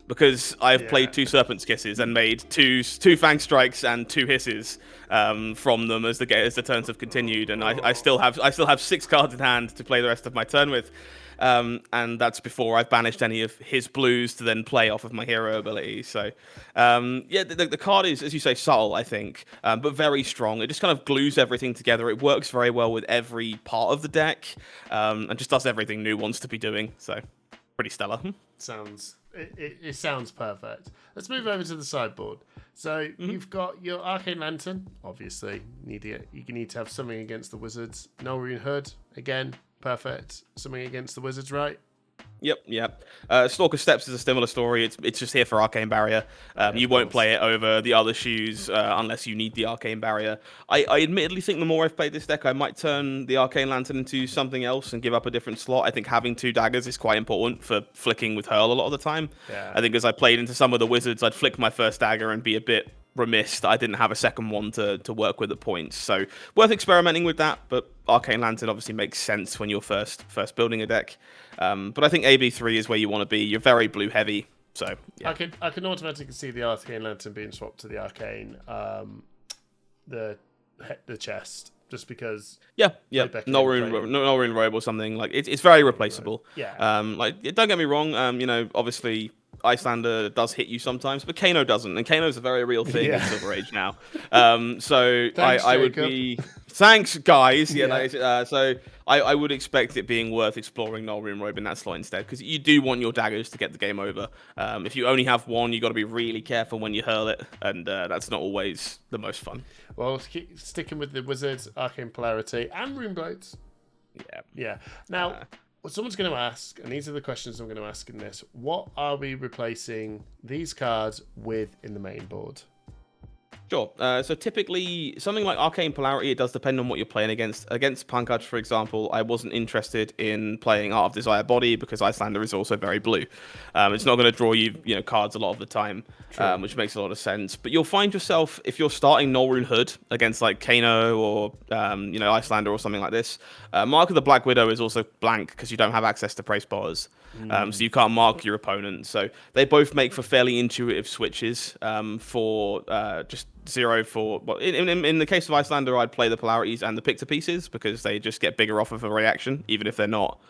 Because I've played 2 Serpent's Kisses and made two Fang Strikes and 2 Hisses from them as the turns have continued, and I still have 6 cards in hand to play the rest of my turn with, and that's before I've banished any of his blues to then play off of my hero ability. So the card is, as you say, subtle, I think, but very strong. It just kind of glues everything together. It works very well with every part of the deck, and just does everything New wants to be doing. So pretty stellar. It sounds perfect. Let's move over to the sideboard. So you've got your Arcane Lantern. Obviously, you need to have something against the Wizards. Null-Rune Hood, again, perfect. Something against the Wizards, right? Yep. Stalker Steps is a similar story. It's just here for Arcane Barrier. You won't play it over the other shoes unless you need the Arcane Barrier. I admittedly think the more I've played this deck, I might turn the Arcane Lantern into something else and give up a different slot. I think having 2 daggers is quite important for flicking with Hurl a lot of the time. Yeah. I think as I played into some of the Wizards, I'd flick my first dagger and be a bit remiss that I didn't have a second one to work with at points. So worth experimenting with that, but Arcane Lantern obviously makes sense when you're first building a deck. But I think AB3 is where you want to be. You're very blue heavy, so yeah. I can automatically see the Arcane Lantern being swapped to the Arcane the chest, just because Null-Rune Robe or something. Like it's very replaceable. Yeah. Don't get me wrong, obviously Icelander does hit you sometimes, but Kano doesn't, and Kano's a very real thing in Silver Age now. So thanks, I would be thanks, guys. So I would expect it being worth exploring Null-Rune Robe in that slot instead, because you do want your daggers to get the game over. If you only have one, you got to be really careful when you hurl it, and that's not always the most fun. Well, keep sticking with the Wizards, Arcane Polarity, and Rune Blades. Yeah. Now. Well, someone's going to ask, and these are the questions I'm going to ask in this. What are we replacing these cards with in the main board? Sure. So typically, something like Arcane Polarity, it does depend on what you're playing against. Against Pankaj, for example, I wasn't interested in playing Art of Desire Body because Icelander is also very blue. It's not going to draw you cards a lot of the time, which makes a lot of sense. But you'll find yourself, if you're starting Null-Rune Hood against like Kano or Icelander or something like this, Mark of the Black Widow is also blank because you don't have access to Praise Spotters. So you can't mark your opponent. So they both make for fairly intuitive switches for just 0 for... Well, in the case of Icelander, I'd play the Polarities and the Pictor Pieces because they just get bigger off of a reaction, even if they're not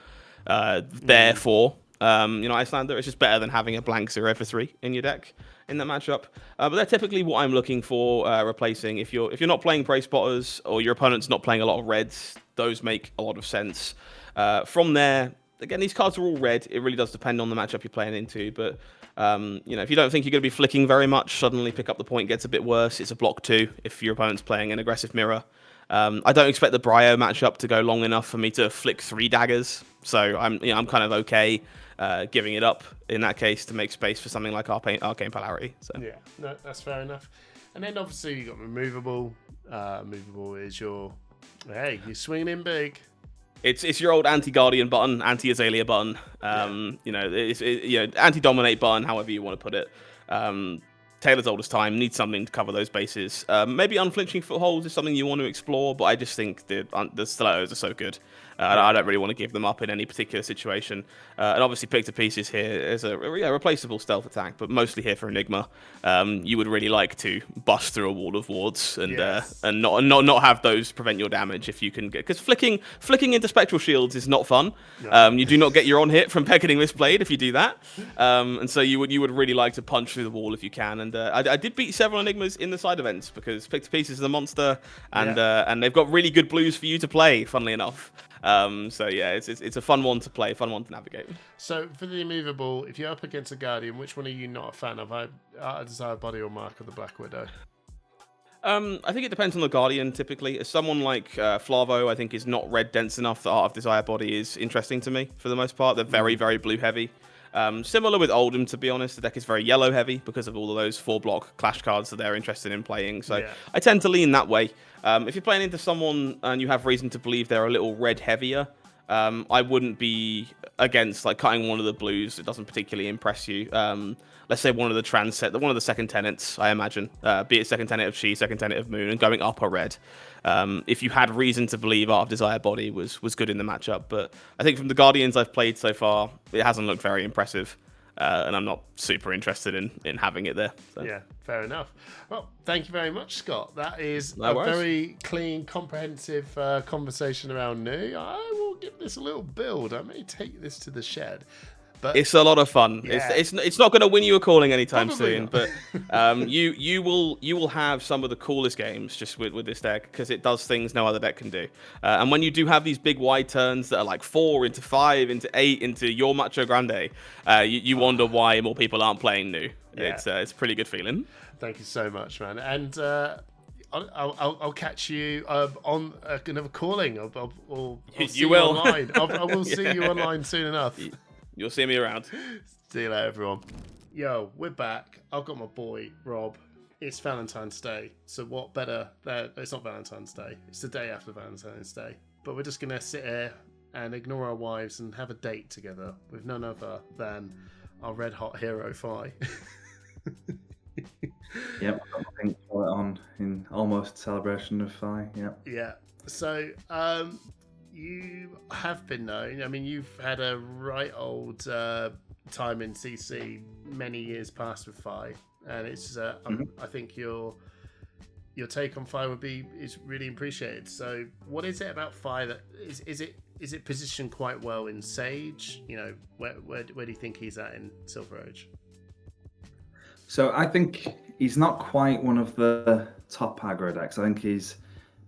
there for... Icelander, it's just better than having a blank 0 for 3 in your deck in that matchup. But they're typically what I'm looking for replacing. If you're not playing Praise Spotters or your opponent's not playing a lot of reds, those make a lot of sense. From there, again, these cards are all red. It really does depend on the matchup you're playing into. But, if you don't think you're going to be flicking very much, suddenly pick up the point gets a bit worse. It's a block 2 if your opponent's playing an aggressive mirror. I don't expect the Brio matchup to go long enough for me to flick 3 daggers. So I'm kind of okay giving it up in that case to make space for something like Arcane Polarity. So. Yeah, no, that's fair enough. And then obviously you got removable. Movable is you're swinging in big. It's your old anti-Guardian button, anti-Azalea button. Anti-Dominate button, however you want to put it. Taylor's Oldest Time needs something to cover those bases. Maybe Unflinching Footholds is something you want to explore, but I just think the stilettos are so good. I don't really want to give them up in any particular situation. And obviously, Pictor Pieces here is a replaceable stealth attack, but mostly here for Enigma. You would really like to bust through a wall of wards and not have those prevent your damage if you can get, because flicking into Spectral Shields is not fun. No. You do not get your on hit from Beckoning Mistblade if you do that. And so you would really like to punch through the wall if you can. And I did beat several Enigmas in the side events because Pictor Pieces is a monster, and they've got really good blues for you to play. Funnily enough. It's a fun one to play, fun one to navigate. So for the immovable, if you're up against a Guardian, which one are you not a fan of? Art of Desire Body or Mark of the Black Widow? I think it depends on the Guardian, typically. As someone like Flavo, I think is not red dense enough that Art of Desire Body is interesting to me, for the most part. They're very, very blue heavy. Similar with Oldham, to be honest. The deck is very yellow heavy because of all of those 4-block clash cards that they're interested in playing. So I tend to lean that way. If you're playing into someone and you have reason to believe they're a little red heavier, I wouldn't be against like cutting one of the blues. It doesn't particularly impress you. Let's say one of the second tenants, I imagine, be it second tenant of She, second tenant of Moon, and going up a red. If you had reason to believe Art of Desire Body was good in the matchup, but I think from the Guardians I've played so far, it hasn't looked very impressive. And I'm not super interested in having it there. So. Yeah, fair enough. Well, thank you very much, Scott. That is No worries. very clean, comprehensive conversation around New. I will give this a little build. I may take this to the shed. But it's a lot of fun. Yeah. It's not going to win you a calling anytime Probably soon, not. but you will have some of the coolest games just with this deck because it does things no other deck can do. And when you do have these big wide turns that are like 4 into 5 into 8 into your Macho Grande, you wonder why more people aren't playing New. Yeah. It's a pretty good feeling. Thank you so much, man. And I'll catch you on another calling. I'll see You will. online. I will see you online soon enough. You'll see me around. See you later, everyone. Yo, we're back. I've got my boy, Rob. It's Valentine's Day. So what better... it's not Valentine's Day. It's the day after Valentine's Day. But we're just going to sit here and ignore our wives and have a date together with none other than our red-hot hero, Fi. Yep, I've got nothing to put it on in almost celebration of Fi. Yep. Yeah. So, you have been known. I mean, you've had a right old time in CC many years past with Fi, and it's. I think your take on Fi is really appreciated. So, what is it about Fi that is it positioned quite well in Sage? You know, where do you think he's at in Silver Age? So I think he's not quite one of the top aggro decks. I think he's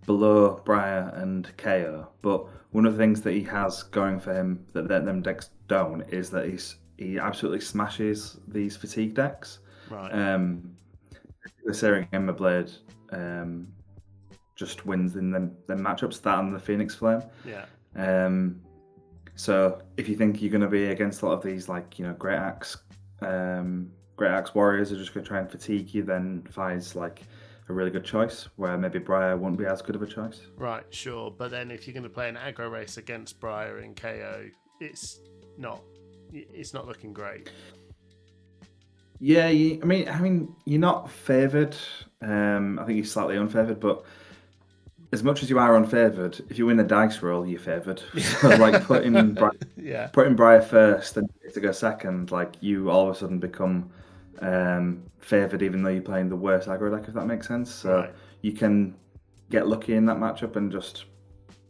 below Briar and KO, but one of the things that he has going for him that them decks don't is that he absolutely smashes these fatigue decks. Right. The Searing Emberblade just wins in them matchups, that and the Phoenix Flame. Yeah. So if you think you're going to be against a lot of these, like, you know, Great Axe warriors are just going to try and fatigue you, then Fi's like a really good choice, where maybe Briar wouldn't be as good of a choice. Right, sure. But then if you're going to play an aggro race against Briar and KO, it's not looking great. Yeah, I mean, you're not favoured. I think you're slightly unfavoured, but as much as you are unfavoured, if you win the dice roll, you're favoured. So, like, putting Briar first and to go second, like, you all of a sudden become favoured, even though you're playing the worst aggro deck, if that makes sense. So you can get lucky in that matchup and just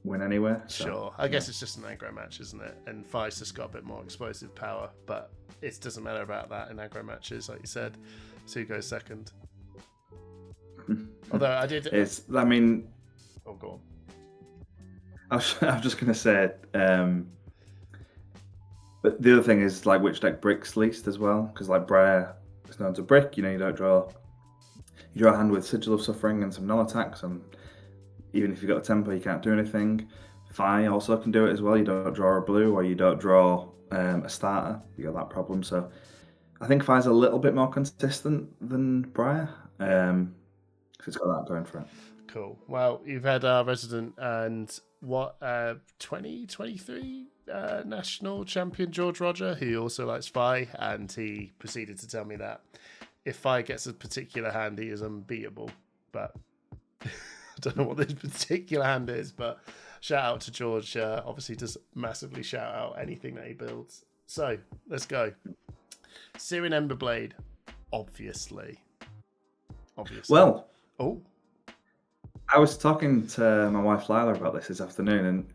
win anywhere. So, sure. I guess it's just an aggro match, isn't it? And Fi's just got a bit more explosive power, but it doesn't matter about that in aggro matches, like you said. So who goes second? Although I did... Oh, go on. I was just going to say, but the other thing is, like, which deck bricks least as well, because, like, Briar is known to brick. You know, you draw a hand with Sigil of Suffering and some null attacks, and even if you've got a tempo, you can't do anything. Fi also can do it as well. You don't draw a blue, or you don't draw a starter. You got that problem. So I think Fi's a little bit more consistent than Briar, because it's got that going for it. Cool. Well, you've had our resident and 2023 national champion George Roger, who also likes Fi, and he proceeded to tell me that if Fi gets a particular hand, he is unbeatable. But I don't know what this particular hand is, but shout out to George. Obviously, does massively shout out anything that he builds. So let's go. Searing Emberblade, obviously. Well, I was talking to my wife Lila about this afternoon, and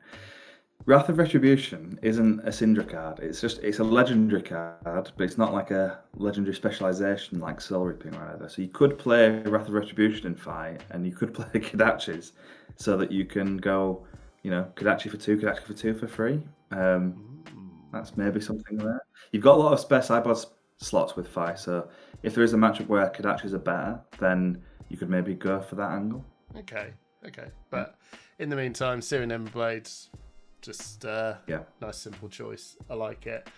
Wrath of Retribution isn't a Cindra card. It's a legendary card, but it's not like a legendary specialization like Soul Reaping or whatever. So you could play Wrath of Retribution in Fi, and you could play Kodachis, so that you can go, you know, Kodachi for 2, Kodachi for 2 for free. That's maybe something there. You've got a lot of spare sideboard slots with Fi, so if there is a matchup where Kodachis are better, then you could maybe go for that angle. Okay. But in the meantime, Searing Emberblades, just nice simple choice. I like it.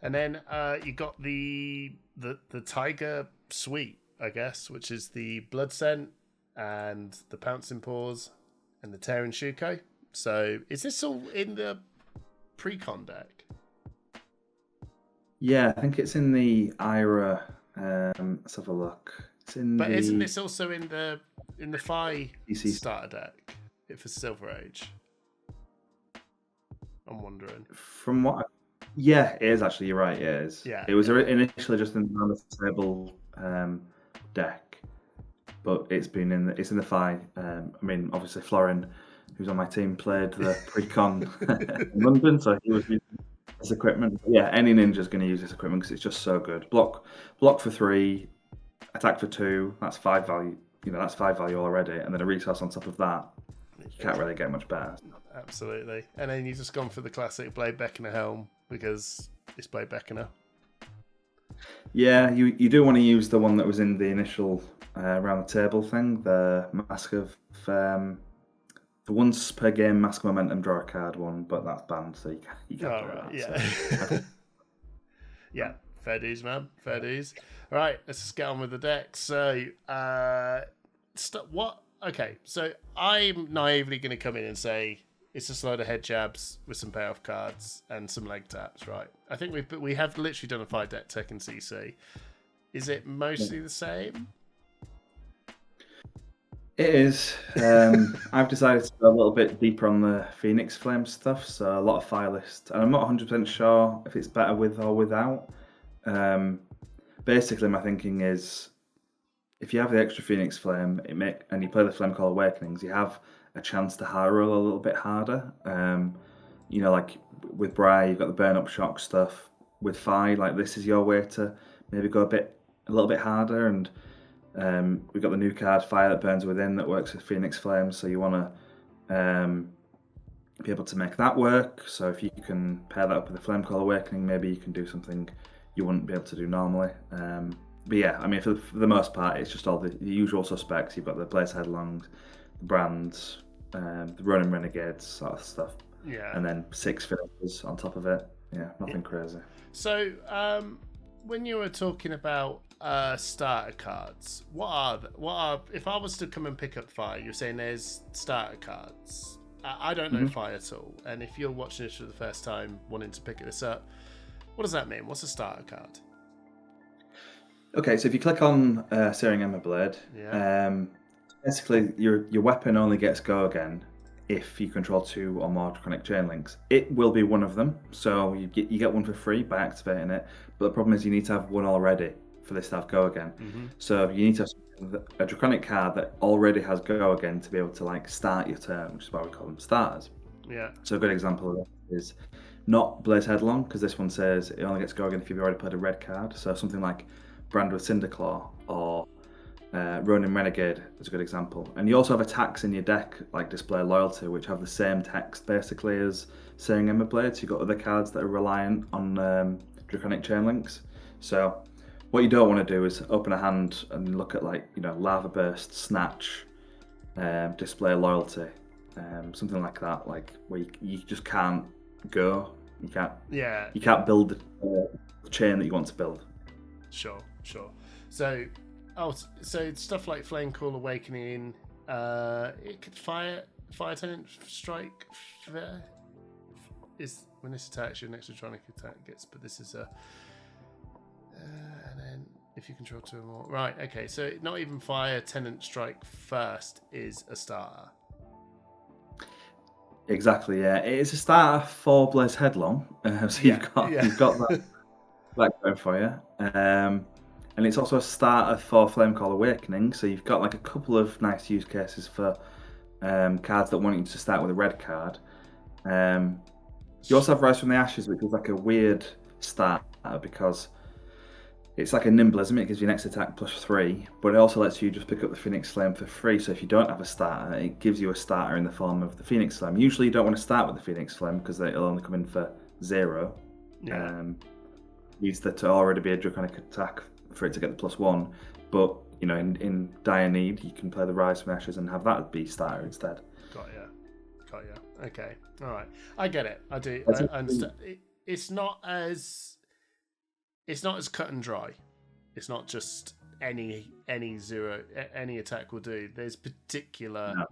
And then you got the Tiger Suite, I guess, which is the Blood Scent and the Pouncing Paws and the Tearing Shuko. So is this all in the pre-con deck? Yeah, I think it's in the Ira. Let's have a look. It's in But the... isn't this also in the Fi DC starter deck for Silver Age? I'm wondering. From what? Yeah, it is actually. You're right. It is. Yeah. It was initially just in the table deck, but it's been in the Fi. I mean, obviously Florin, who's on my team, played the pre-con in London, so he was using this equipment. But yeah, any ninja's going to use this equipment because it's just so good. Block for 3, attack for 2. That's 5 value. That's 5 value already, and then a resource on top of that. You can't really get much better. Absolutely. And then you've just gone for the classic Blade Beckoner helm because it's Blade Beckoner. Yeah, you do want to use the one that was in the initial round the table thing, the Mask of the once per game Mask of Momentum draw a card one, but that's banned, so you can't do that. Yeah. So. Yeah, fair dues, man. Fair dues. All right, let's just get on with the deck. So, what? Okay, so I'm naively going to come in and say it's just a load of head jabs with some payoff cards and some leg taps, right? I think we have literally done a 5-deck tech in CC. Is it mostly the same? It is. I've decided to go a little bit deeper on the Phoenix Flame stuff, so a lot of fire list, and I'm not 100% sure if it's better with or without. Basically, my thinking is, if you have the extra Phoenix Flame, and you play the Flame Call Awakenings, you have a chance to high roll a little bit harder. Like with BRAWL, you've got the burn up shock stuff. With Fi, like this is your way to maybe go a little bit harder. And we've got the new card Fire That Burns Within that works with Phoenix Flame, so you want to be able to make that work. So if you can pair that up with the Flame Call Awakening, maybe you can do something you wouldn't be able to do normally. But yeah, I mean, for the most part, it's just all the usual suspects. You've got the Blaze Headlongs, the Brands, the Ronin Renegades, sort of stuff. Yeah. And then 6 finishers on top of it. Yeah, nothing crazy. So, when you were talking about starter cards, what are if I was to come and pick up Fire, you're saying there's starter cards. I don't know Fire at all, and if you're watching this for the first time, wanting to pick this up, what does that mean? What's a starter card? Okay, so if you click on Searing Ember Blade, basically your weapon only gets go again if you control 2 or more Draconic Chain Links. It will be one of them, so you get one for free by activating it. But the problem is you need to have one already for this to have go again. So you need to have a Draconic card that already has go again to be able to start your turn, which is why we call them starters. Yeah. So a good example of that is not Blaze Headlong, because this one says it only gets go again if you've already played a red card. So something like Brand with Cinderclaw or Ronin Renegade is a good example. And you also have attacks in your deck like Display Loyalty, which have the same text basically as Searing Ember Blade. So you've got other cards that are reliant on Draconic Chain Links. So what you don't want to do is open a hand and look at Lava Burst, Snatch, Display Loyalty, something like that, where you just can't go. You can't. Yeah. You can't build the chain that you want to build. Sure. So stuff like Flame Call Awakening, it could fire Tenant Strike. Is when this attacks, your next Draconic attack gets. But this is and then if you control 2 or more, right? Okay, so not even Fire Tenant Strike first is a starter. Exactly. Yeah, it is a starter for Blaze Headlong. So you've got that going for you. And it's also a starter for Flame Call Awakening, so you've got a couple of nice use cases for cards that want you to start with a red card. You also have Rise from the Ashes, which is a weird starter because it's like a nimblism. It gives you next attack +3, but it also lets you just pick up the Phoenix Flame for free. So if you don't have a starter, it gives you a starter in the form of the Phoenix Flame. Usually you don't want to start with the Phoenix Flame because it'll only come in for 0. Yeah. Needs there to already be a Draconic attack for it to get the +1, but in dire need you can play the Rise from Ashes and have that be starter instead. Got ya. Okay, all right, I get it. I do. I understand. It's not as it's not as cut and dry. It's not just any attack will do. There's particular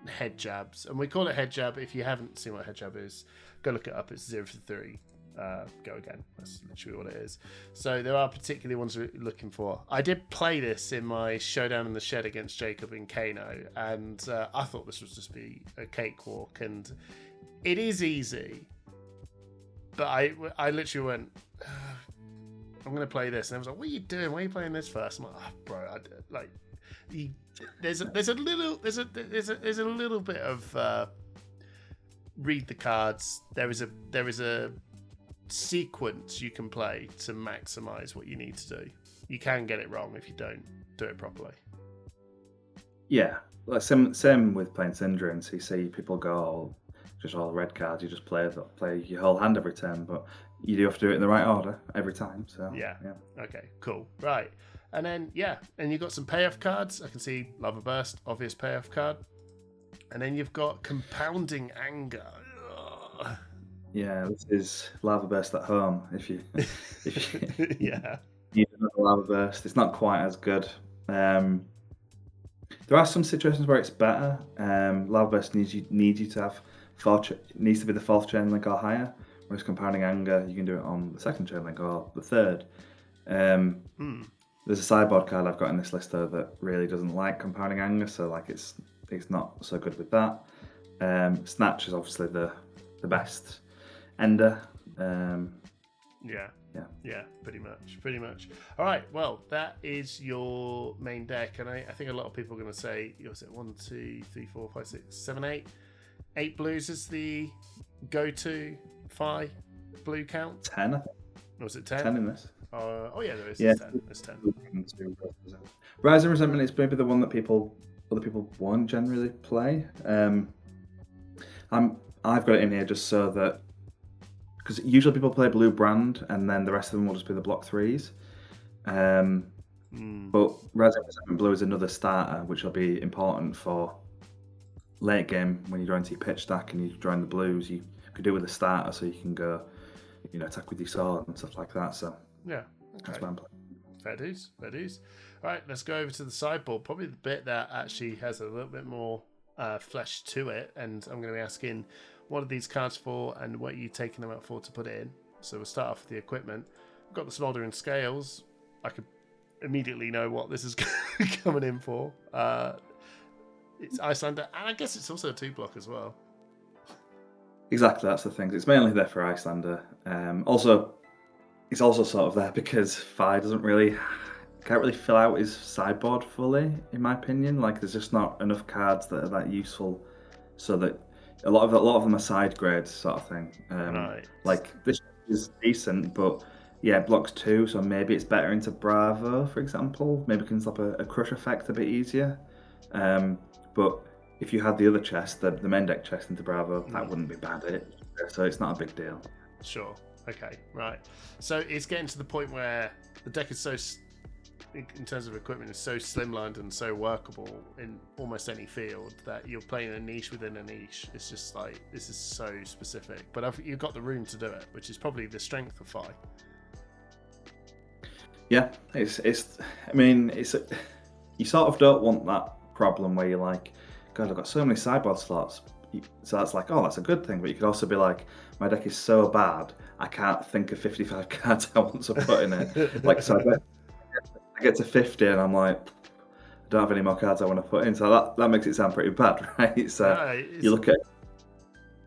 head jabs, and we call it head jab. If you haven't seen what head jab is, go look it up. It's 0 for 3. Go again. That's literally what it is. So there are particularly ones we're looking for. I did play this in my showdown in the shed against Jacob in Kano, and I thought this was just be a cakewalk, and it is easy. But I literally went, I'm going to play this, and I was like, "What are you doing? Why are you playing this first?" I'm like, "Oh, bro, there's a little bit of read the cards. There is a sequence you can play to maximize what you need to do. You can get it wrong if you don't do it properly." Yeah, like same with playing Cindra and CC. People go, just all red cards. You just play your whole hand every turn, but you do have to do it in the right order every time. So yeah. Okay, cool. Right, and then and you've got some payoff cards. I can see Lava Burst, obvious payoff card, and then you've got Compounding Anger. Ugh. Yeah, this is Lava Burst at home. If you yeah, need another Lava Burst, it's not quite as good. There are some situations where it's better. Lava Burst needs you to have needs to be the 4th chain link or higher. Whereas Compounding Anger, you can do it on the 2nd chain link or the 3rd. There's a sideboard card I've got in this list though that really doesn't like Compounding Anger, so like it's not so good with that. Snatch is obviously the best ender. Yeah, pretty much. All right, well, that is your main deck, and I think a lot of people are going to say, was it 1, 2, 3, 4, 5, 6, 7, 8? 8 blues is the go-to 5 blue count. 10, I think. Was it 10? 10 in this. Oh yeah, there is. Yeah, it's 10. Rise and Resentment is maybe the one that other people won't generally play. I've got it in here just so that, because usually people play blue brand and then the rest of them will just be the block 3s. But Rise and Resentment blue is another starter which will be important for late game when you go into your pitch stack and you join the blues. You could do with a starter so you can go, attack with your sword and stuff like that. So yeah, okay. That's what I'm playing. Fair dues. All right, let's go over to the sideboard. Probably the bit that actually has a little bit more flesh to it, and I'm going to be asking, what are these cards for, and what are you taking them out for to put it in? So we'll start off with the equipment. We've got the Smoldering Scales. I could immediately know what this is coming in for. It's Icelander, and I guess it's also a 2-block as well. Exactly, that's the thing. It's mainly there for Icelander. It's also sort of there because Fi can't really fill out his sideboard fully, in my opinion. Like, there's just not enough cards that are that useful, so that a lot of them are side grades sort of thing. Right. Like, this is decent, but yeah, blocks 2, so maybe it's better into Bravo, for example. Maybe it can stop a crush effect a bit easier. But if you had the other chest, the main deck chest into Bravo, that wouldn't be bad. So it's not a big deal. Sure. Okay. Right. So it's getting to the point where the deck is so, in terms of equipment, is so slimlined and so workable in almost any field that you're playing a niche within a niche. It's just like, this is so specific. But you've got the room to do it, which is probably the strength of Fi. Yeah, you sort of don't want that problem where you're like, God, I've got so many sideboard slots. So that's like, oh, that's a good thing. But you could also be like, my deck is so bad, I can't think of 55 cards I want to put in it. Like, so I get to 50 and I'm like, I don't have any more cards I want to put in. So that makes it sound pretty bad, right? So you look at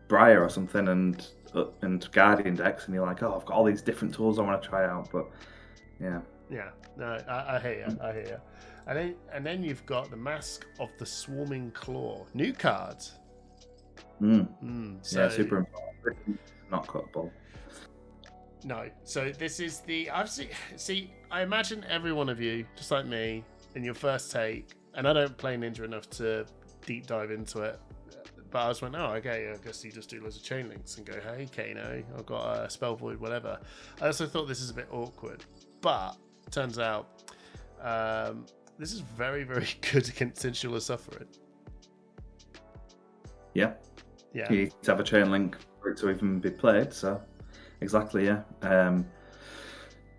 Briar or something and Guardian decks and you're like, oh, I've got all these different tools I want to try out. But yeah. Yeah, no, I hear you. And then you've got the Mask of the Swarming Claw. New cards. So, yeah, super important. Not cuttable. No, so this is I imagine every one of you, just like me, in your first take, and I don't play Ninja enough to deep dive into it, but I just went, oh, okay, I guess you just do loads of chain links and go, hey, Kano, I've got a Spell Void, whatever. I also thought this is a bit awkward, but turns out this is very, very good against Sensual Suffering. Yeah. You need to have a chain link for it to even be played, so exactly, yeah.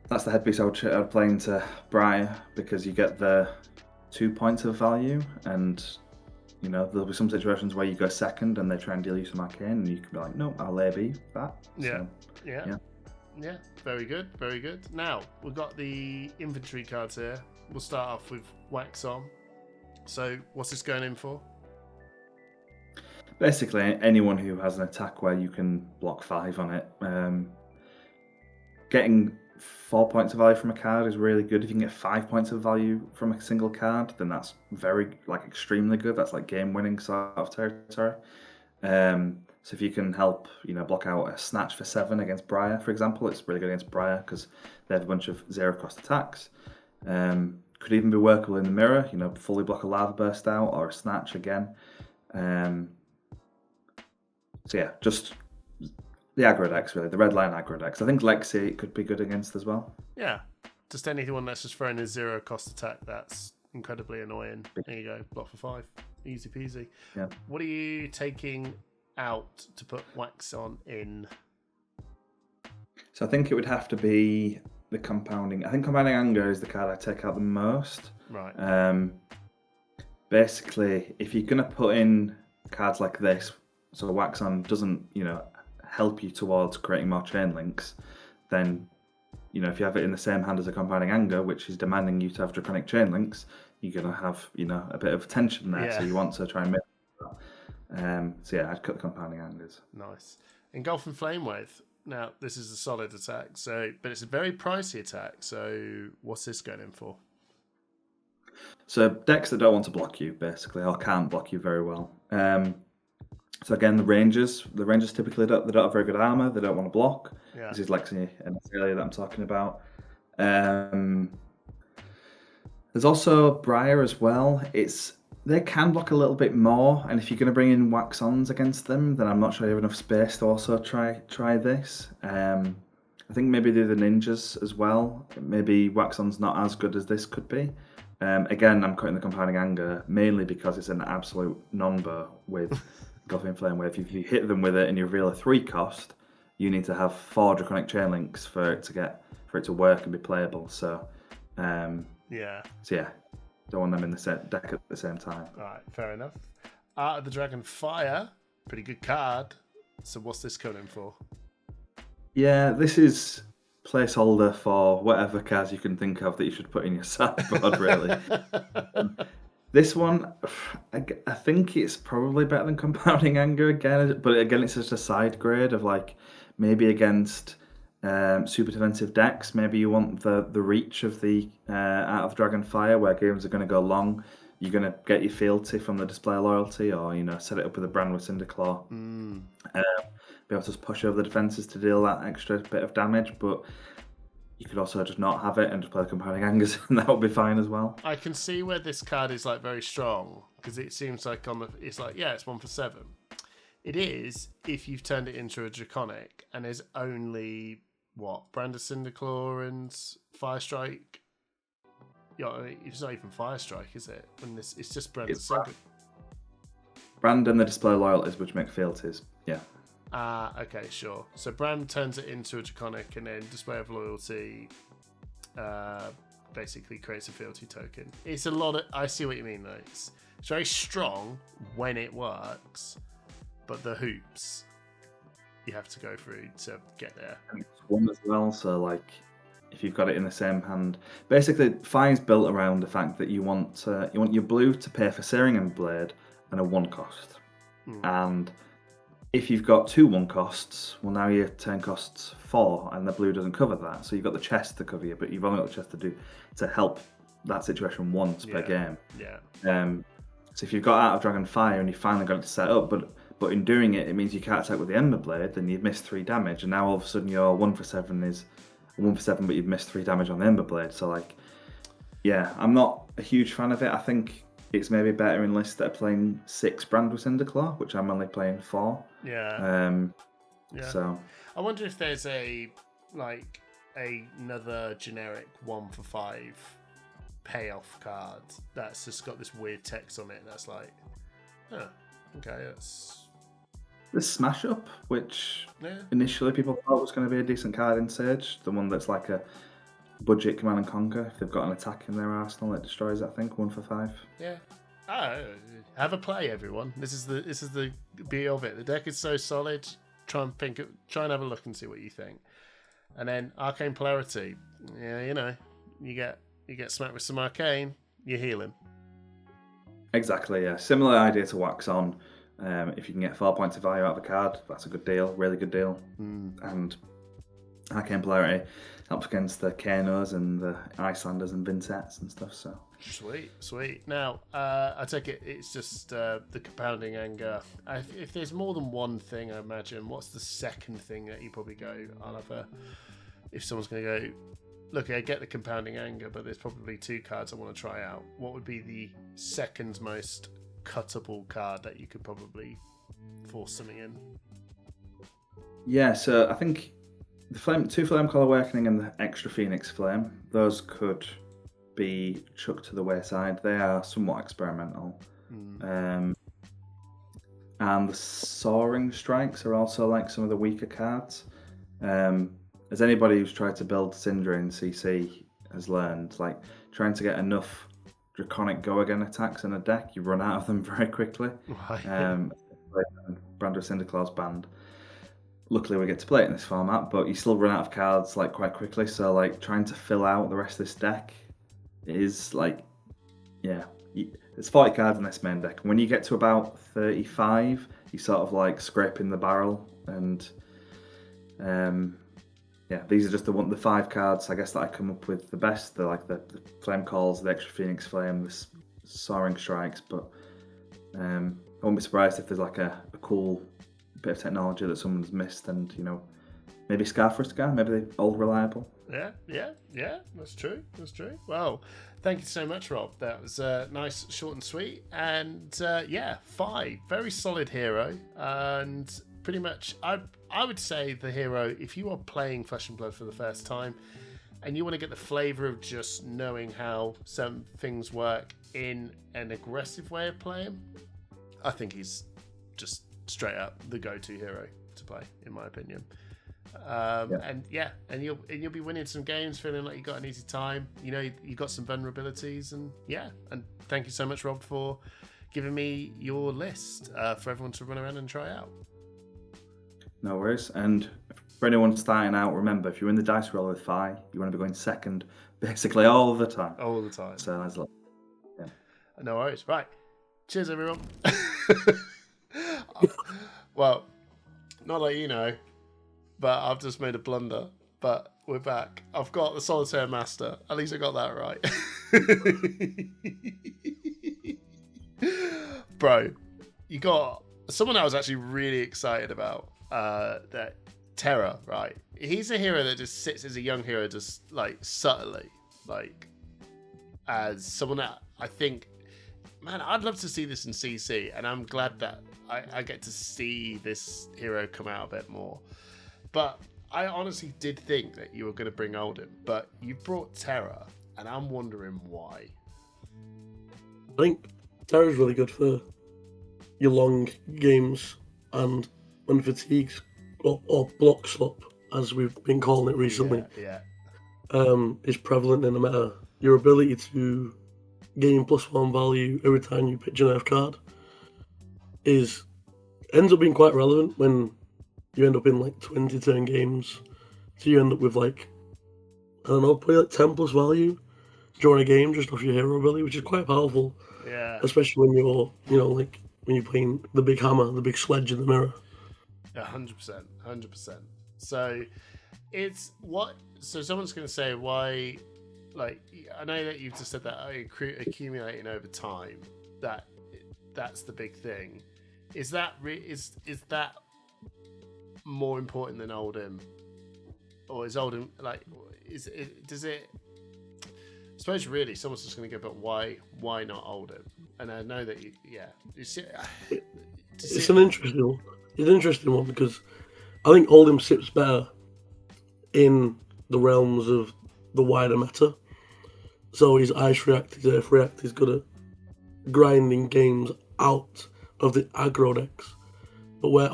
that's the headpiece I would play into Briar, because you get the 2 points of value, and there'll be some situations where you go second and they try and deal you some arcane, and you can be like, no, I'll AB that. Yeah. So, Yeah. Very good. Very good. Now we've got the inventory cards here. We'll start off with Wax On. So what's this going in for? Basically, anyone who has an attack where you can block 5 on it, getting 4 points of value from a card is really good. If you can get 5 points of value from a single card, then that's extremely good. That's like game-winning sort of territory. So if you can help, block out a Snatch for 7 against Briar, for example, it's really good against Briar because they have a bunch of 0-cost attacks. Could even be workable in the mirror, fully block a Lava Burst out or a Snatch again. So yeah, just the aggro decks, really. The red line aggro decks. I think Lexi could be good against as well. Yeah. Just anyone that's just throwing a 0-cost attack, that's incredibly annoying. There you go. Block for 5. Easy peasy. Yeah. What are you taking out to put Wax On in? So I think it would have to be the Compounding. I think Compounding Anger is the card I take out the most. Right. Basically, if you're going to put in cards like this, so Wax On doesn't, help you towards creating more chain links, then, if you have it in the same hand as a Compounding Anger, which is demanding you to have Draconic chain links, you're going to have, a bit of tension there. Yeah. So you want to try and make that. So yeah, I'd cut the Compounding Angers. Nice. Engulfing Flame Wave. Now, this is a solid attack, but it's a very pricey attack. So what's this going in for? So decks that don't want to block you, basically, or can't block you very well. So again, the Rangers typically they don't have very good armor. They don't want to block. Yeah. This is Lexi and Celia that I'm talking about. There's also Briar as well. They can block a little bit more, and if you're going to bring in Wax Ons against them, then I'm not sure you have enough space to also try this. I think maybe do the Ninjas as well. Maybe Wax On's not as good as this could be. Again, I'm cutting the Compounding Anger mainly because it's an absolute number with Engulfing Flame Wave. If you hit them with it and you reveal a 3-cost, you need to have 4 Draconic Chain Links for it to work and be playable. So yeah. So yeah, don't want them in the set deck at the same time. All right, fair enough. Art of the Dragon Fire, pretty good card. So what's this coming in for? Yeah, this is placeholder for whatever cards you can think of that you should put in your sideboard, really. This one, I think it's probably better than Compounding Anger again, but again, it's just a side grade of maybe against super defensive decks. Maybe you want the reach of the Art of Dragon Fire, where games are going to go long. You're going to get your fealty from the display loyalty, or set it up with a brand with Cinderclaw. Be able to push over the defenses to deal that extra bit of damage, but you could also just not have it and just play the Compounding Angers, and that would be fine as well. I can see where this card is very strong, because it seems like it's 1 for 7. It is if you've turned it into a Draconic, and there's only Brand of Cinderclaw and Firestrike. It's not even Firestrike, is it? When it's just Brand of Cinderclaw. Brand and the display loyalties, which make fealties. Yeah. Okay, sure. So Brand turns it into a Draconic, and then Display of Loyalty basically creates a fealty token. It's a lot of... I see what you mean, though. It's very strong when it works, but the hoops you have to go through to get there. And it's one as well, so if you've got it in the same hand, basically Fire's built around the fact that you want your blue to pay for Searing and Blade and a 1-cost, and if you've got 2 1-costs, well, now your turn costs 4, and the blue doesn't cover that. So you've got the chest to cover you, but you've only got the chest to help that situation once per game. Yeah. So if you've got Art of Dragon Fire and you finally got it to set up, but in doing it, it means you can't attack with the Ember Blade, then you've missed 3 damage, and now all of a sudden your 1 for 7 is 1 for 7, but you've missed 3 damage on the Ember Blade. So yeah, I'm not a huge fan of it. I think it's maybe better in lists that are playing 6 Brand with Cinderclaw, which I'm only playing 4. Yeah. Yeah. So I wonder if there's another generic 1 for 5 payoff card that's just got this weird text on it. That's okay, that's... There's Smash Up, which initially people thought was going to be a decent card in Sage. The one that's like a budget Command and Conquer. If they've got an attack in their arsenal, it destroys it, I think, 1 for 5. Yeah. Have a play, everyone. This is the beauty of it. The deck is so solid. Try and have a look and see what you think. And then Arcane Polarity. Yeah, you get smacked with some Arcane, you heal him. Exactly, yeah. Similar idea to Wax On. If you can get 4 points of value out of a card, that's a good deal, really good deal. And Arcane Polarity helps against the Kanos and the Icelanders and Vinsets and stuff. So sweet. Now, I take it's just the compounding anger. If there's more than one thing, I imagine, what's the second thing that you probably go? If someone's going to go, look, I get the compounding anger, but there's probably 2 cards I want to try out. What would be the second most cuttable card that you could probably force something in? Yeah, so I think the 2 Flame Call Awakening and the extra Phoenix Flame, those could be chucked to the wayside. They are somewhat experimental. And the Soaring Strikes are also like some of the weaker cards. As anybody who's tried to build Cindra in CC has learned, like trying to get enough Draconic Go Again attacks in a deck, you run out of them very quickly. Brando Cinderclaw's banned. Luckily, we get to play it in this format, but you still run out of cards like quite quickly. So, like trying to fill out the rest of this deck is like, yeah, there's 40 cards in this main deck. When you get to about 35, you sort of like scraping the barrel, and yeah, these are just the 5 cards I guess that I come up with the best. They're like the Flame Calls, the extra Phoenix Flame, the Soaring Strikes, but I won't be surprised if there's like a cool bit of technology that someone's missed, and maybe Scar for a Scar, maybe they're old reliable. Yeah, that's true. Well, thank you so much, Rob. That was nice, short and sweet, and 5 very solid hero, and pretty much I would say the hero, if you are playing Flesh and Blood for the first time and you want to get the flavour of just knowing how some things work in an aggressive way of playing, I think he's just straight up the go-to hero to play, in my opinion. And you'll be winning some games, feeling like you got an easy time. You got some vulnerabilities, and thank you so much, Rob, for giving me your list for everyone to run around and try out. No worries. And for anyone starting out, remember, if you're in the dice roller with Fi, you want to be going second basically all the time. So that's like, yeah. No worries. Right. Cheers, everyone. Well, not like but I've just made a blunder. But we're back. I've got the Solitaire Master. At least I got that right. Bro, you got someone I was actually really excited about. That Terra, right? He's a hero that just sits as a young hero, just like subtly, like as someone that I think, man, I'd love to see this in CC, and I'm glad that I get to see this hero come out a bit more. But I honestly did think that you were going to bring Oldhim, but you brought Terra, and I'm wondering why. I think Terra's really good for your long games, and when fatigues or block slop, as we've been calling it recently, is prevalent in the meta. Your ability to gain +1 value every time you pitch an Earth card ends up being quite relevant when you end up in like 20 turn games. So you end up with like, I don't know, probably like 10 plus value during a game just off your hero ability, which is quite powerful. Yeah. Especially when you're, like, when you're playing the big hammer, the big sledge in the mirror. 100%. So it's what? So someone's going to say why? Like, I know that you've just said that accumulating over time. That's the big thing. Is that is that more important than Oldhim, or is Oldhim like? Does it? I suppose really someone's just going to go, but why not Oldhim? And I know that you see. It's an interesting one because I think Oldhim sits better in the realms of the wider meta. So his Ice React, his Earth React is good at grinding games out of the aggro decks. But where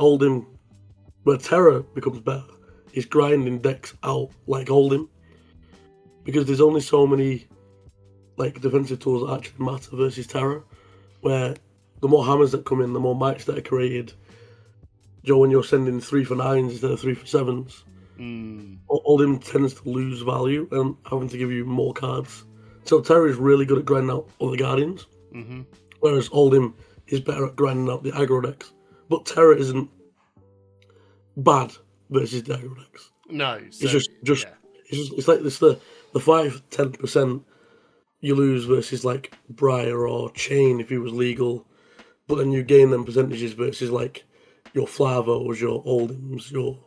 Terra becomes better, is grinding decks out like Oldhim. because there's only so many like defensive tools that actually matter versus Terra, where the more hammers that come in, the more mites that are created. Joe, when you're sending 3 for 9s instead of 3 for 7s, Oldhim tends to lose value and having to give you more cards. So Terra is really good at grinding out other Guardians, whereas Oldhim is better at grinding out the aggro decks. But Terra isn't bad versus the aggro decks. No, so, it's just it's like this the 5-10% you lose versus like Briar or Chain if he was legal, but then you gain them percentages versus like your Flavos, your Oldhims, your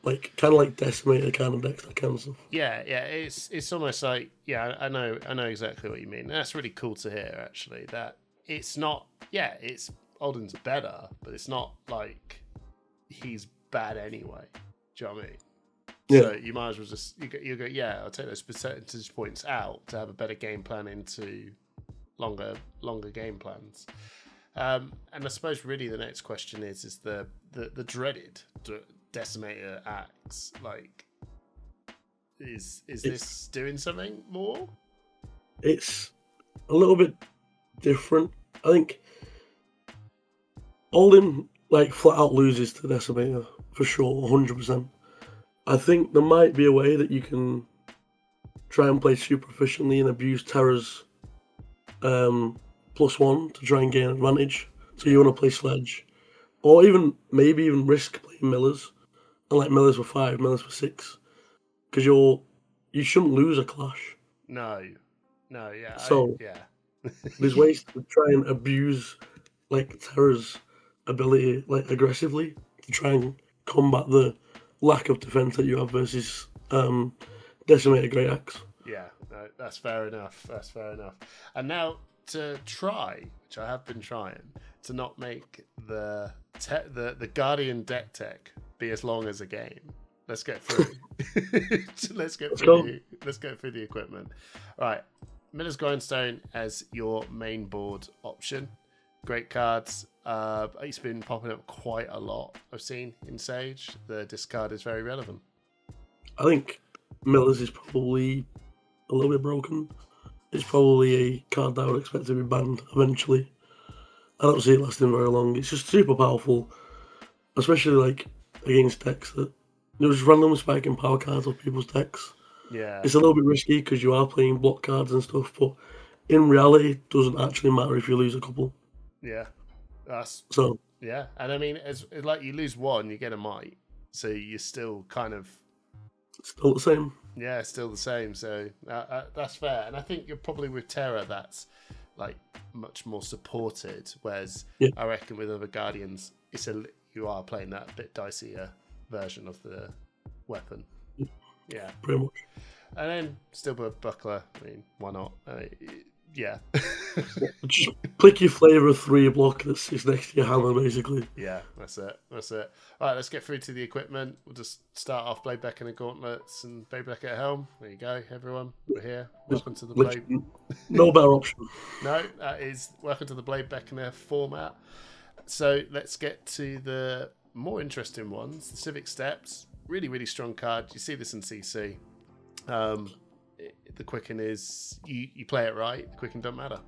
like kind of like Decimator kind of decks, that kind of stuff. Yeah, it's almost like I know exactly what you mean. That's really cool to hear actually. That it's not it's Oldham's better, but it's not like he's bad anyway. Do you know what I mean? Yeah. So you might as well just you go I'll take those percentage points out to have a better game plan into longer game plans. And I suppose really the next question is the dreaded Decimator Axe, like is this doing something more? It's a little bit different. I think Oldhim like flat out loses to Decimator for sure, 100%. I think there might be a way that you can try and play super efficiently and abuse Terra's +1 to try and gain advantage. So you want to play Sledge, or maybe even risk playing Millers, and like Millers for 5, Millers for 6, because you shouldn't lose a clash. No, yeah. So there's ways to try and abuse like Terra's ability like aggressively to try and combat the lack of defense that you have versus Decimator Great Axe. Yeah, no, that's fair enough. And now to try, which I have been trying, to not make the Guardian deck tech be as long as a game. Let's get through. Let's go through the equipment. All right, Miller's Grindstone as your main board option. Great cards. It's been popping up quite a lot. I've seen in Sage. The discard is very relevant. I think Miller's is probably a little bit broken. It's probably a card that I would expect to be banned eventually. I don't see it lasting very long. It's just super powerful, especially like against decks that just randomly spiking power cards off people's decks. Yeah, it's a little bit risky because you are playing block cards and stuff, but in reality, it doesn't actually matter if you lose a couple. Yeah, yeah, and I mean, it's like you lose one, you get a mite, so you're still kind of still the same. Yeah, still the same. So that's fair, and I think you're probably with Terra. That's like much more supported, whereas I reckon with other Guardians, you are playing that bit dicier version of the weapon. Yeah, pretty much. And then Steelbird Buckler. I mean, why not? Yeah. Just pick your flavour of 3 block that sits next to your hammer, basically. Yeah, that's it. All right, let's get through to the equipment. We'll just start off Blade Beck and the Gauntlets and Blade Beck at Helm. There you go, everyone. We're here. Welcome to the Blade. No better option. No, that is welcome to the Blade Beckoner format. So let's get to the more interesting ones. The Civic Steps. Really, really strong card. You see this in CC. The Quicken is you play it right. The Quicken don't matter.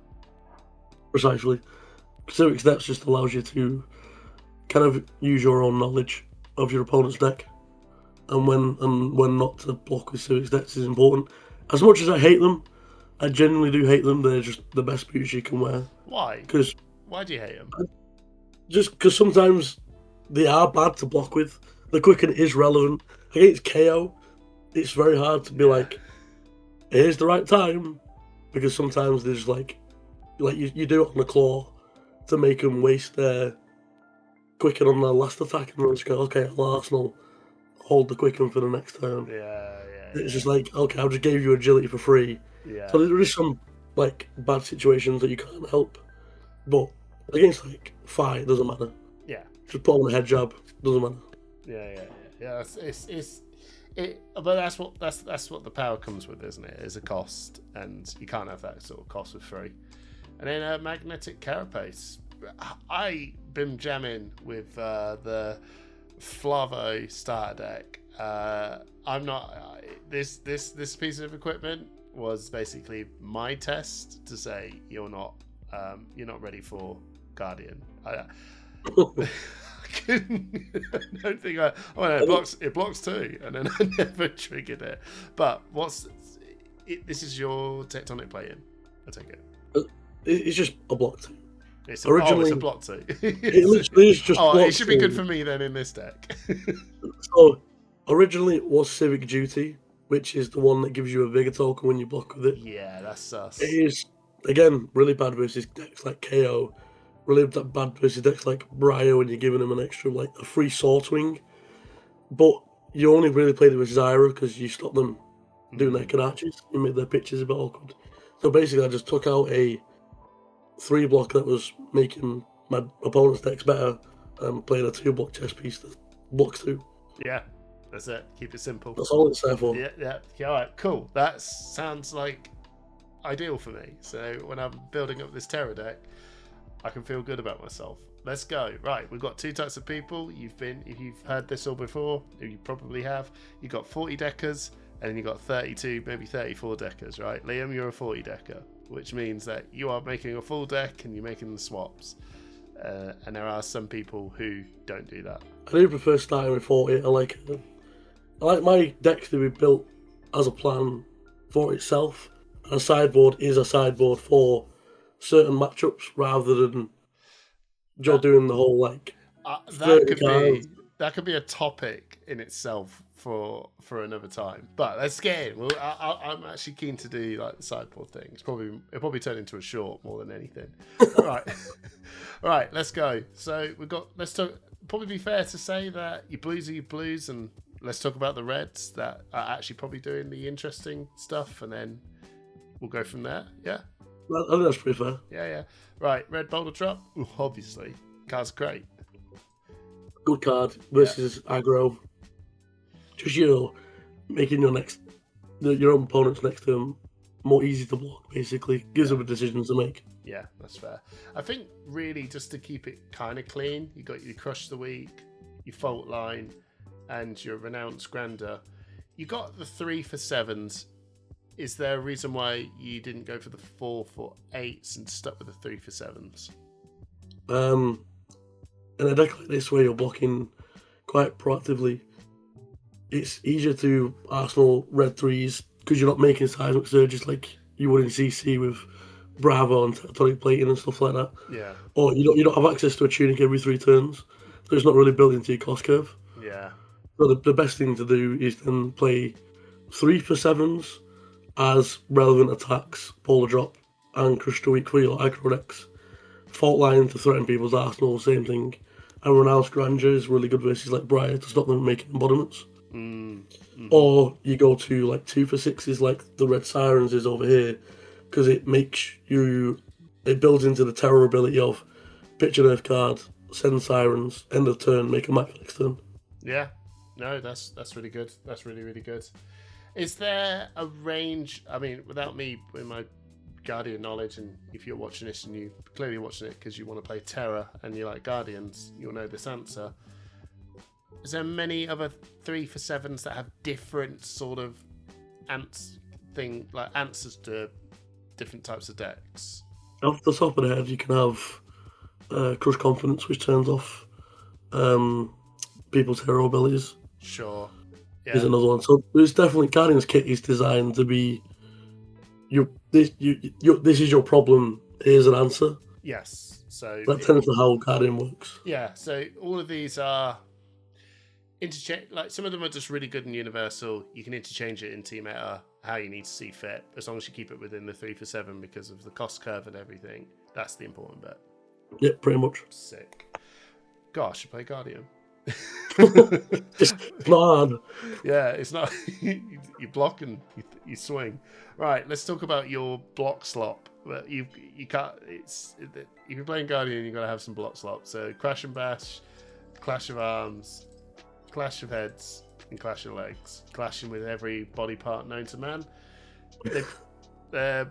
Precisely. Civic Steps just allows you to kind of use your own knowledge of your opponent's deck, and when not to block with Civic Steps is important. As much as I hate them, I genuinely do hate them. They're just the best boots you can wear. Why? Why do you hate them? Just because sometimes they are bad to block with. The Quicken is relevant against KO. It's very hard to be like, here's the right time, because sometimes there's like you do it on the claw to make them waste their Quicken on their last attack, and then just go, okay, I'll Arsenal hold the Quicken for the next turn. Yeah. It's just like, okay, I just gave you agility for free. Yeah. So there is some like bad situations that you can't help, but against like fight, it doesn't matter. Yeah. Just put on a head jab, doesn't matter. Yeah. But that's what the power comes with, isn't it? It's a cost, and you can't have that sort of cost for free. And then Magnetic Carapace. I've been jamming with the Flavo starter deck, I'm not. This piece of equipment was basically my test to say you're not ready for Guardian. I don't think it blocks too, and then I never triggered it. But this is your tectonic play-in, I take it. It's just a block 2. It's a block 2. It literally is just block it should be good 2. for me then in this deck. So originally it was Civic Duty, which is the one that gives you a vigor token when you block with it. Yeah, that's sus. It is, again, really bad versus decks like KO. Really bad versus decks like BRAWL when you're giving them an extra, like a free sword swing. But you only really played it with Zyra because you stopped them doing naked arches. You made their pitches a bit awkward. So basically I just took out a 3 block that was making my opponent's decks better and played a 2 block chess piece that blocks 2. Yeah, that's it. Keep it simple. That's all it's there for. Yeah. All right, cool. That sounds like ideal for me. So when I'm building up this Terra deck, I can feel good about myself. Let's go. Right, we've got 2 types of people. If you've heard this all before, you probably have. You've got 40 deckers, and then you've got 32, maybe 34 deckers, right? Liam, you're a 40 decker, which means that you are making a full deck and you're making the swaps. And there are some people who don't do that. I do prefer starting with 40. I like my decks to be built as a plan for itself. And a sideboard is a sideboard for certain matchups rather than just doing the whole like. That could be a topic in itself for another time. But let's get in. I'm actually keen to do like the sideboard thing. It'll probably turn into a short more than anything. All right, all right. Let's go. So let's talk. Probably be fair to say that your blues are your blues, and let's talk about the reds that are actually probably doing the interesting stuff, and then we'll go from there. Yeah. I think that's pretty fair. Yeah. Right, red boulder drop. Ooh, obviously, card's great. Good card versus aggro. Just making your own opponent's next turn more easy to block. Basically, gives them a decision to make. Yeah, that's fair. I think really just to keep it kind of clean, you got your Crush the Weak, your Fault Line, and your Renounce Grandeur. You got the 3 for 7s. Is there a reason why you didn't go for the 4 for 8s and stuck with the 3 for 7s? In a deck like this where you're blocking quite proactively, it's easier to Arsenal red 3s because you're not making seismic surges like you would in CC with Bravo and tectonic plating and stuff like that. Yeah. Or you don't have access to a tunic every 3 turns, so it's not really built into your cost curve. Yeah. So the best thing to do is then play 3 for 7s as relevant attacks, Polar Drop, and Crush the Weak for your aggro decks. Fault Line to threaten people's Arsenal, same thing. And Renounce Grandeur is really good versus like Briar to stop them making embodiments. Mm-hmm. Or you go to like 2 for 6s like the Red Sirens is over here, because it builds into the terror ability of pitch an Earth card, send Sirens, end of turn, make a match next turn. Yeah, no, that's really good. That's really, really good. Is there a range? I mean, without me with my Guardian knowledge, and if you're watching this and you're clearly watching it because you want to play Terra and you like Guardians, you'll know this answer. Is there many other 3 for 7s that have different sort of answers to different types of decks? Off the top of the head, you can have Crush Confidence, which turns off people's hero abilities. Sure. Yeah. Is another one. So there's definitely Guardian's kit is designed to be this is your problem. Here's an answer. Yes. So that tends to how Guardian works. Yeah. So all of these are interchange. Like some of them are just really good and universal. You can interchange it in team meta how you need to see fit, as long as you keep it within the 3 for 7 because of the cost curve and everything. That's the important bit. Yeah, pretty much. Sick. Gosh, you play Guardian. Just hard. Yeah, it's not. You block and you swing. Right, let's talk about your block slop. But you can't. If you're playing Guardian, you've got to have some block slop. So Crash and Bash, Clash of Arms, Clash of Heads, and Clash of Legs. Clashing with every body part known to man. They're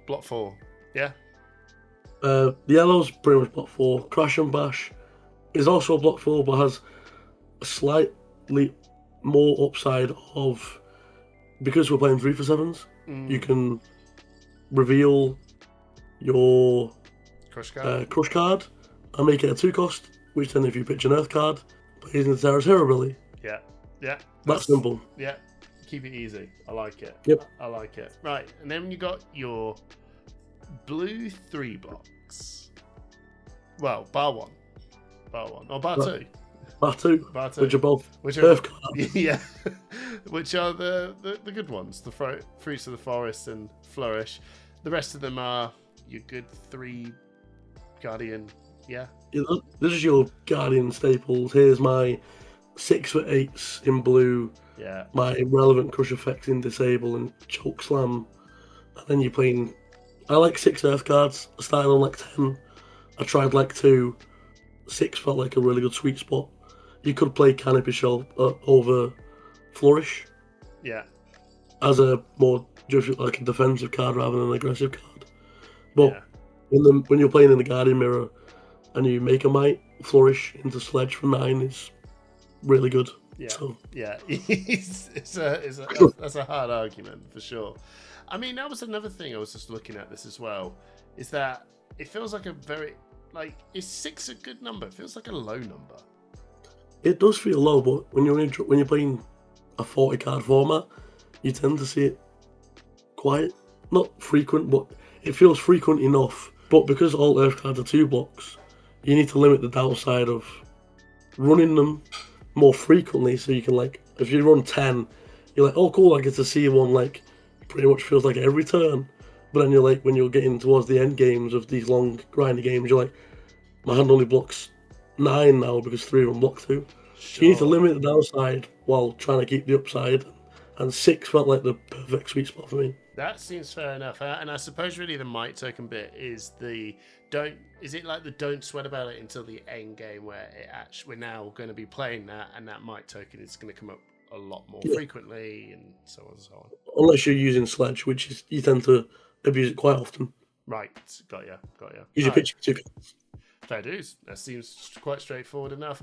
block 4. Yeah. The yellow's pretty much block 4. Crash and Bash is also block 4, but has a slightly more upside of, because we're playing 3 for 7s, you can reveal your Crush card. Crush card and make it a 2 cost, which then if you pitch an Earth card, plays into Terra's hero ability. Yeah. That's simple. Yeah. Keep it easy. I like it. Yep. I like it. Right, and then you got your blue 3 blocks. Well, bar 1. Or bar 2. Bar 2. Bar 2. Which are both Earth cards. Yeah. Which are the good ones. The Fruits of the Forest and Flourish. The rest of them are your good 3 Guardian. Yeah. This is your Guardian staples. Here's my 6 for 8s in blue. Yeah. My relevant crush effects in disable and choke slam. And then you're playing. I like 6 Earth cards. I started on like 10. I tried like 2. 6 felt like a really good sweet spot. You could play Canopy Shell over Flourish. Yeah. As a more just like a defensive card rather than an aggressive card. But when you're playing in the Guardian Mirror and you make a Might, Flourish into Sledge for 9 is really good. Yeah, so. Yeah, that's a hard argument for sure. I mean, that was another thing I was just looking at this as well, is that it feels like a very, like, is 6 a good number? It feels like a low number. It does feel low, but when you're playing a 40 card format, you tend to see it quite, not frequent, but it feels frequent enough. But because all Earth cards are 2 blocks, you need to limit the downside of running them more frequently, so you can, like, if you run 10, you're like, oh cool, I get to see one, like, pretty much feels like every turn. But then you're like, when you're getting towards the end games of these long grindy games, you're like, my hand only blocks 9 now because 3 of them block 2. So you need to limit the downside while trying to keep the upside, and 6 felt like the perfect sweet spot for me. That seems fair enough, and I suppose really the Might token bit is the don't. Is it like the don't sweat about it until the end game where we're now going to be playing that, and that Might token is going to come up a lot more frequently, and so on and so on. Unless you're using Sledge, which is you tend to abuse it quite often. Right, got you. Use your pitch 2 cards. Fair dues. That seems quite straightforward enough.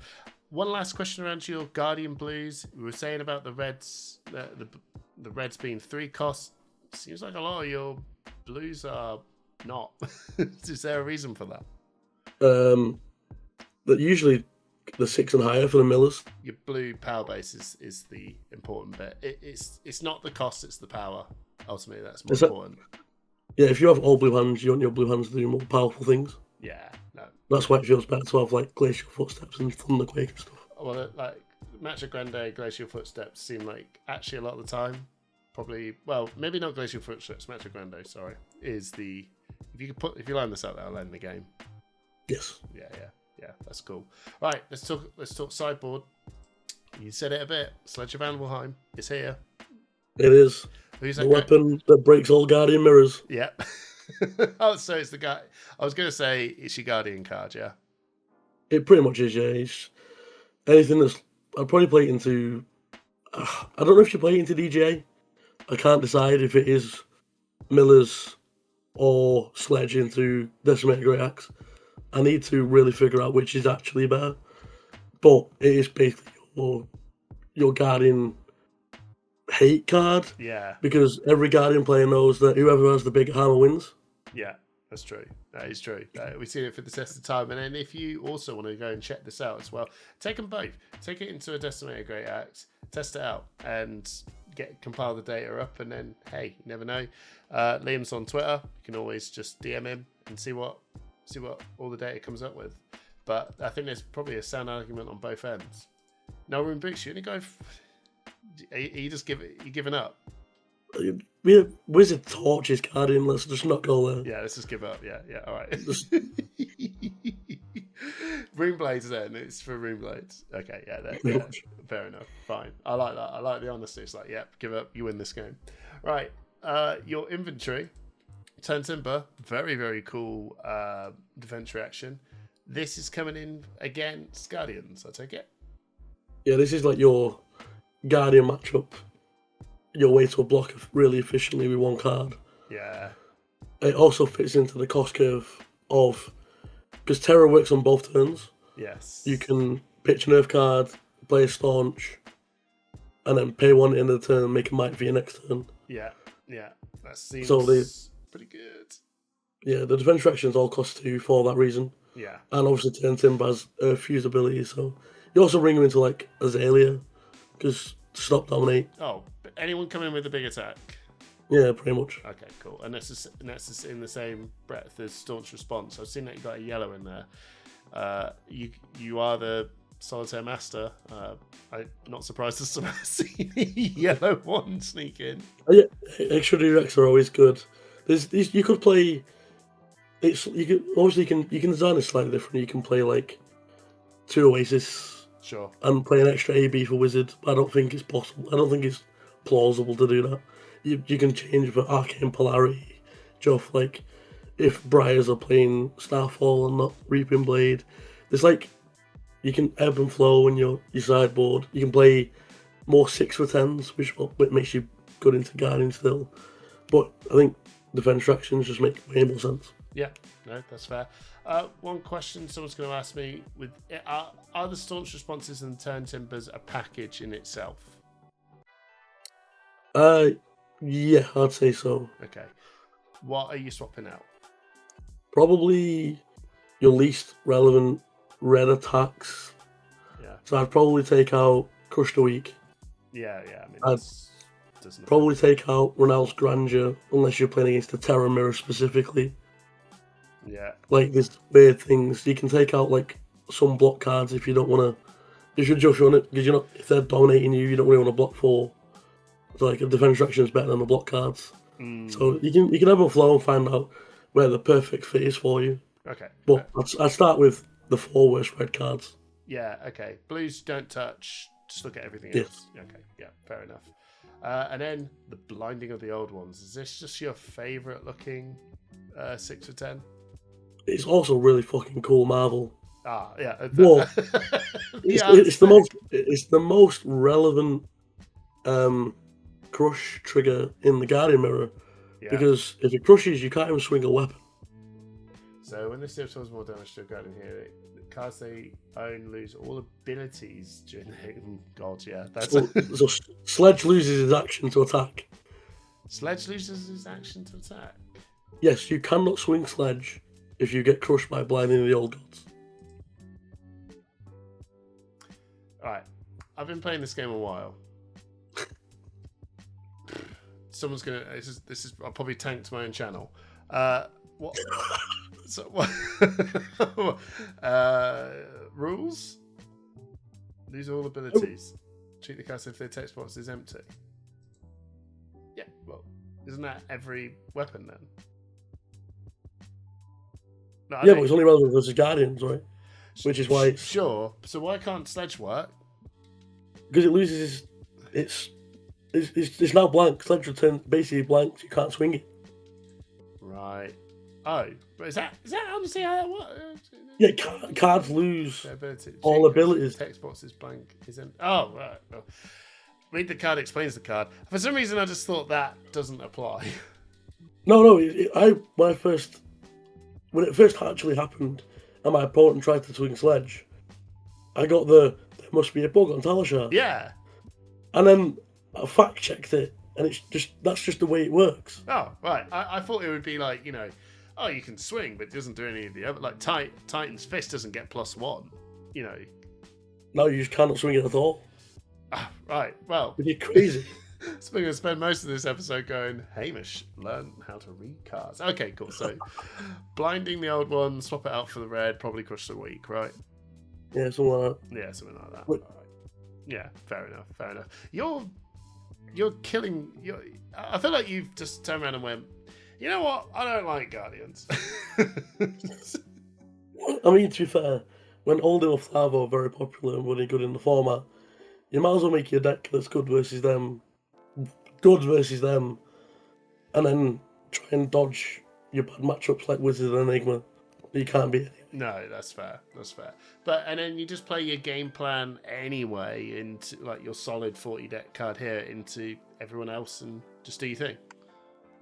One last question around your Guardian Blues. We were saying about the Reds, the Reds being 3 costs. Seems like a lot of your Blues are not. Is there a reason for that? That usually the 6 and higher for the millers. Your blue power base is the important bit. It's not the cost, it's the power. Ultimately, that's more important. Yeah, if you have all blue hands, you want your blue hands to do more powerful things. Yeah, no. That's why it feels better to have like Glacial Footsteps and Thunderquake and stuff. Well, like Matcha Grande, Glacial Footsteps seem like actually a lot of the time, probably, well, maybe not Glacial Footsteps, Matcha Grande, sorry, is the, if you line this up, that'll end the game. Yes. Yeah, that's cool. Right, let's talk sideboard. You said it a bit. Sledge of Anvilheim is here. It is. Who's the that weapon that breaks all Guardian mirrors. Yeah. Oh, so it's the guy. I was going to say it's your Guardian card, yeah? It pretty much is, yeah. It's anything that's... I'd probably play it into... I don't know if you play it into DGA. I can't decide if it is Millers or Sledge into Decimated Great Axe. I need to really figure out which is actually better. But it is basically your Guardian hate card. Yeah. Because every Guardian player knows that whoever has the bigger hammer wins. Yeah, that's true. That is true. We've seen it for the test of time. And then if you also want to go and check this out as well, take them both. Take it into a Decimated Great Axe, test it out, and compile the data up. And then, hey, you never know. Liam's on Twitter. You can always just DM him and see what all the data comes up with. But I think there's probably a sound argument on both ends. No room books. You only go. You giving up? Wizard Torches Guardian. Let's just not go there. Yeah, let's just give up. Yeah. All right. Runeblades then. It's for Runeblades. Okay. Yeah. Fair enough. Fine. I like that. I like the honesty. It's like, give up. You win this game. Right. Your inventory. Turn Timber. Very, very cool defense reaction. This is coming in against Guardians, I take it? Yeah, this is like your Guardian matchup. Your way to block really efficiently with one card. Yeah. It also fits into the cost curve of... Because Terra works on both turns. Yes. You can pitch an Earth card, play a Staunch, and then pay one in the turn and make a might for your next turn. Yeah, that seems pretty good. Yeah, the defense reactions all cost 2 for that reason. Yeah. And obviously turn Timber has fuse ability, so you also bring him into like Azalea, because stop dominate. Oh, but anyone come in with a big attack? Yeah, pretty much. Okay, cool. And that's in the same breath as Staunch Response. I've seen that you got a yellow in there. You are the Solitaire Master. I'm not surprised to see the yellow one sneak in. Yeah, extra directs are always good. There's these you could play. You can design it slightly different. You can play like 2 Oasis, sure, and play an extra AB for Wizard. But I don't think it's possible. I don't think it's plausible to do that. You can change for Arcane Polarity, Joff. Like if Briars are playing Starfall and not Reaping Blade, there's like you can ebb and flow in your sideboard. You can play more 6 for 10s, which makes you good into Guardian still. But I think defense actions just make way more sense. Yeah, no, that's fair. One question someone's going to ask me: are the Staunch Responses and Turn Timbers a package in itself? Yeah, I'd say so. Okay. What are you swapping out? Probably your least relevant red attacks. Yeah. So I'd probably take out Crush the Weak. Yeah. I mean, I'd probably take out Renal's Grandeur, unless you're playing against the Terra Mirror specifically. Yeah. Like, there's weird things. You can take out, like, some block cards if you don't want to. You should just run it, because if they're dominating you, you don't really want to block 4. So, like, a defense action is better than the block cards. So you can ebb and flow and find out where the perfect fit is for you. Okay. But I'd start with the 4 worst red cards. Yeah, okay. Blues don't touch, just look at everything Yes. else. Okay, yeah, fair enough. And then the Blinding of the Old Ones. Is this just your favourite looking 6 for 10? It's also really fucking cool Marvel. Ah, yeah. Well, it's the most relevant crush trigger in the Guardian Mirror. Yeah. Because if it crushes, you can't even swing a weapon. So when this deals more damage to a Guardian here, the cards they own lose all abilities during the... God, yeah. So Sledge loses his action to attack. Sledge loses his action to attack? Yes, you cannot swing Sledge if you get crushed by Blinding of the Old Gods. Alright, I've been playing this game a while. Someone's gonna. This is. I'll probably tank to my own channel. What? So what? Rules. Lose all abilities. Treat the cast if their text box is empty. Yeah. Well, isn't that every weapon then? No, yeah, but it's only relevant versus Guardians, right? Which is why it's... Sure. So why can't Sledge work? Because it loses it's now blank. Sledge return basically blank. You can't swing it. Right. Oh, but is that honestly how that works? Yeah, cards lose all abilities. Text box is blank. Isn't? Oh, right. Well, read the card explains the card. For some reason, I just thought that doesn't apply. No. When it first actually happened, and my opponent tried to swing Sledge, I got there must be a bug on Talishar. Yeah. And then I fact checked it, and that's just the way it works. Oh, right. I thought it would be like, you can swing, but it doesn't do any of the other. Like Titan's Fist doesn't get +1, No, you just cannot swing it at all. Ah, right. Well, you're crazy. So we're going to spend most of this episode going, Hamish, learn how to read cards. Okay, cool. So, Blinding the Old One, swap it out for the red, probably Crush the Weak, right? Yeah, something like that. Yeah, something like that. All right. Yeah, fair enough. You're killing... I feel like you've just turned around and went, you know what? I don't like Guardians. I mean, to be fair, when Oldham or Flavo are very popular and really good in the format, you might as well make your deck that's good versus them, and then try and dodge your bad matchups like Wizard and Enigma. You can't beat it. No, that's fair. And then you just play your game plan anyway into like your solid 40 deck card here into everyone else and just do your thing.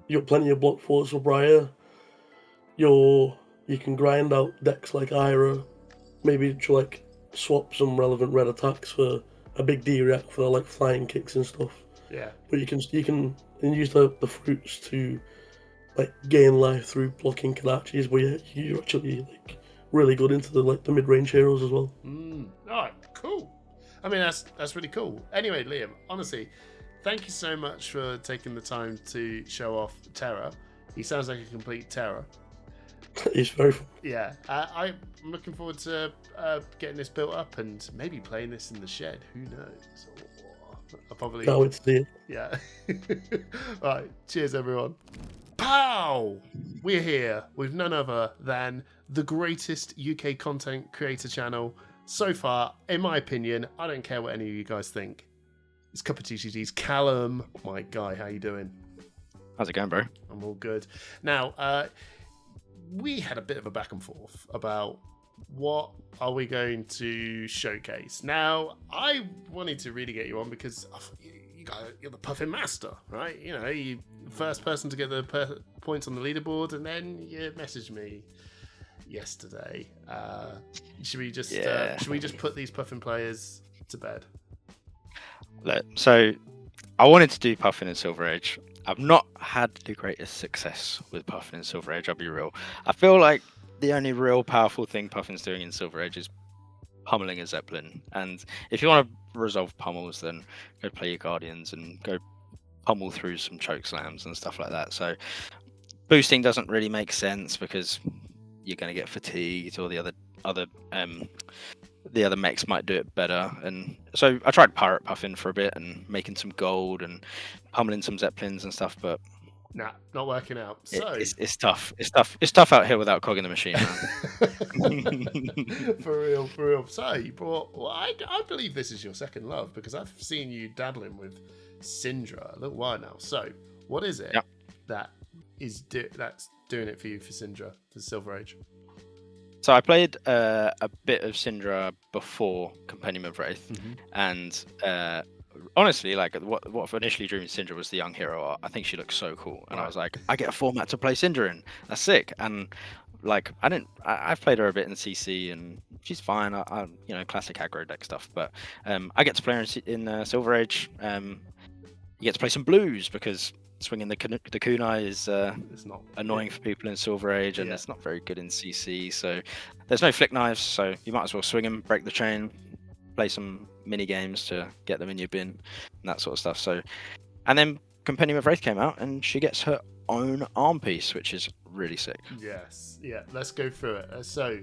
You got plenty of block force for Briar. You can grind out decks like Ira. Maybe to like swap some relevant red attacks for a big D-react for like flying kicks and stuff. Yeah. But you can use the fruits to like gain life through blocking Kadachis, where you're actually like really good into the mid-range heroes as well. All right, cool. I mean, that's really cool. Anyway, Liam, honestly, thank you so much for taking the time to show off Terra. He sounds like a complete terror. He's very fun. Yeah, I'm looking forward to getting this built up and maybe playing this in the shed. Who knows? I'll probably. Can't wait to see it. Yeah. All right. Cheers, everyone. Pow! We're here with none other than the greatest UK content creator channel so far, in my opinion. I don't care what any of you guys think. It's Cup of TGT's Callum, my guy. How you doing? How's it going, bro? I'm all good. Now, we had a bit of a back and forth about what are we going to showcase. Now, I wanted to really get you on because you're the puffin master, right? You know, you first person to get the points on the leaderboard, and then you messaged me yesterday. Should we just put these puffin players to bed? Look, so I wanted to do Puffin and Silver Age. I've not had the greatest success with Puffin and Silver Age, I'll be real. I feel like the only real powerful thing Puffin's doing in Silver Age is pummeling a Zeppelin. And if you want to resolve pummels, then go play your Guardians and go pummel through some choke slams and stuff like that. So boosting doesn't really make sense because you're going to get fatigued, or the other mechs might do it better. And so I tried Pirate Puffin for a bit and making some gold and pummeling some Zeppelins and stuff, but nah, not working out. So it's tough. It's tough out here without cogging the machine, man. For real. So you brought. Well, I believe this is your second love because I've seen you dabbling with Cindra a little while now. So what is it that's doing it for you for Cindra for Silver Age? So I played a bit of Cindra before Compendium of Wraith, and honestly, like what initially drew me to Cindra was the young hero art. I think she looks so cool, and I was like, I get a format to play Cindra in. That's sick. And like I've played her a bit in CC, and she's fine. I classic aggro deck stuff, but I get to play her in Silver Age. You get to play some blues because swinging the kunai is it's not annoying for people in Silver Age, and it's not very good in CC. So there's no flick knives, so you might as well swing them, break the chain, play some mini games to get them in your bin and that sort of stuff. So, and then Compendium of Wraith came out, and she gets her own arm piece, which is really sick. Yes, yeah. Let's go through it. So,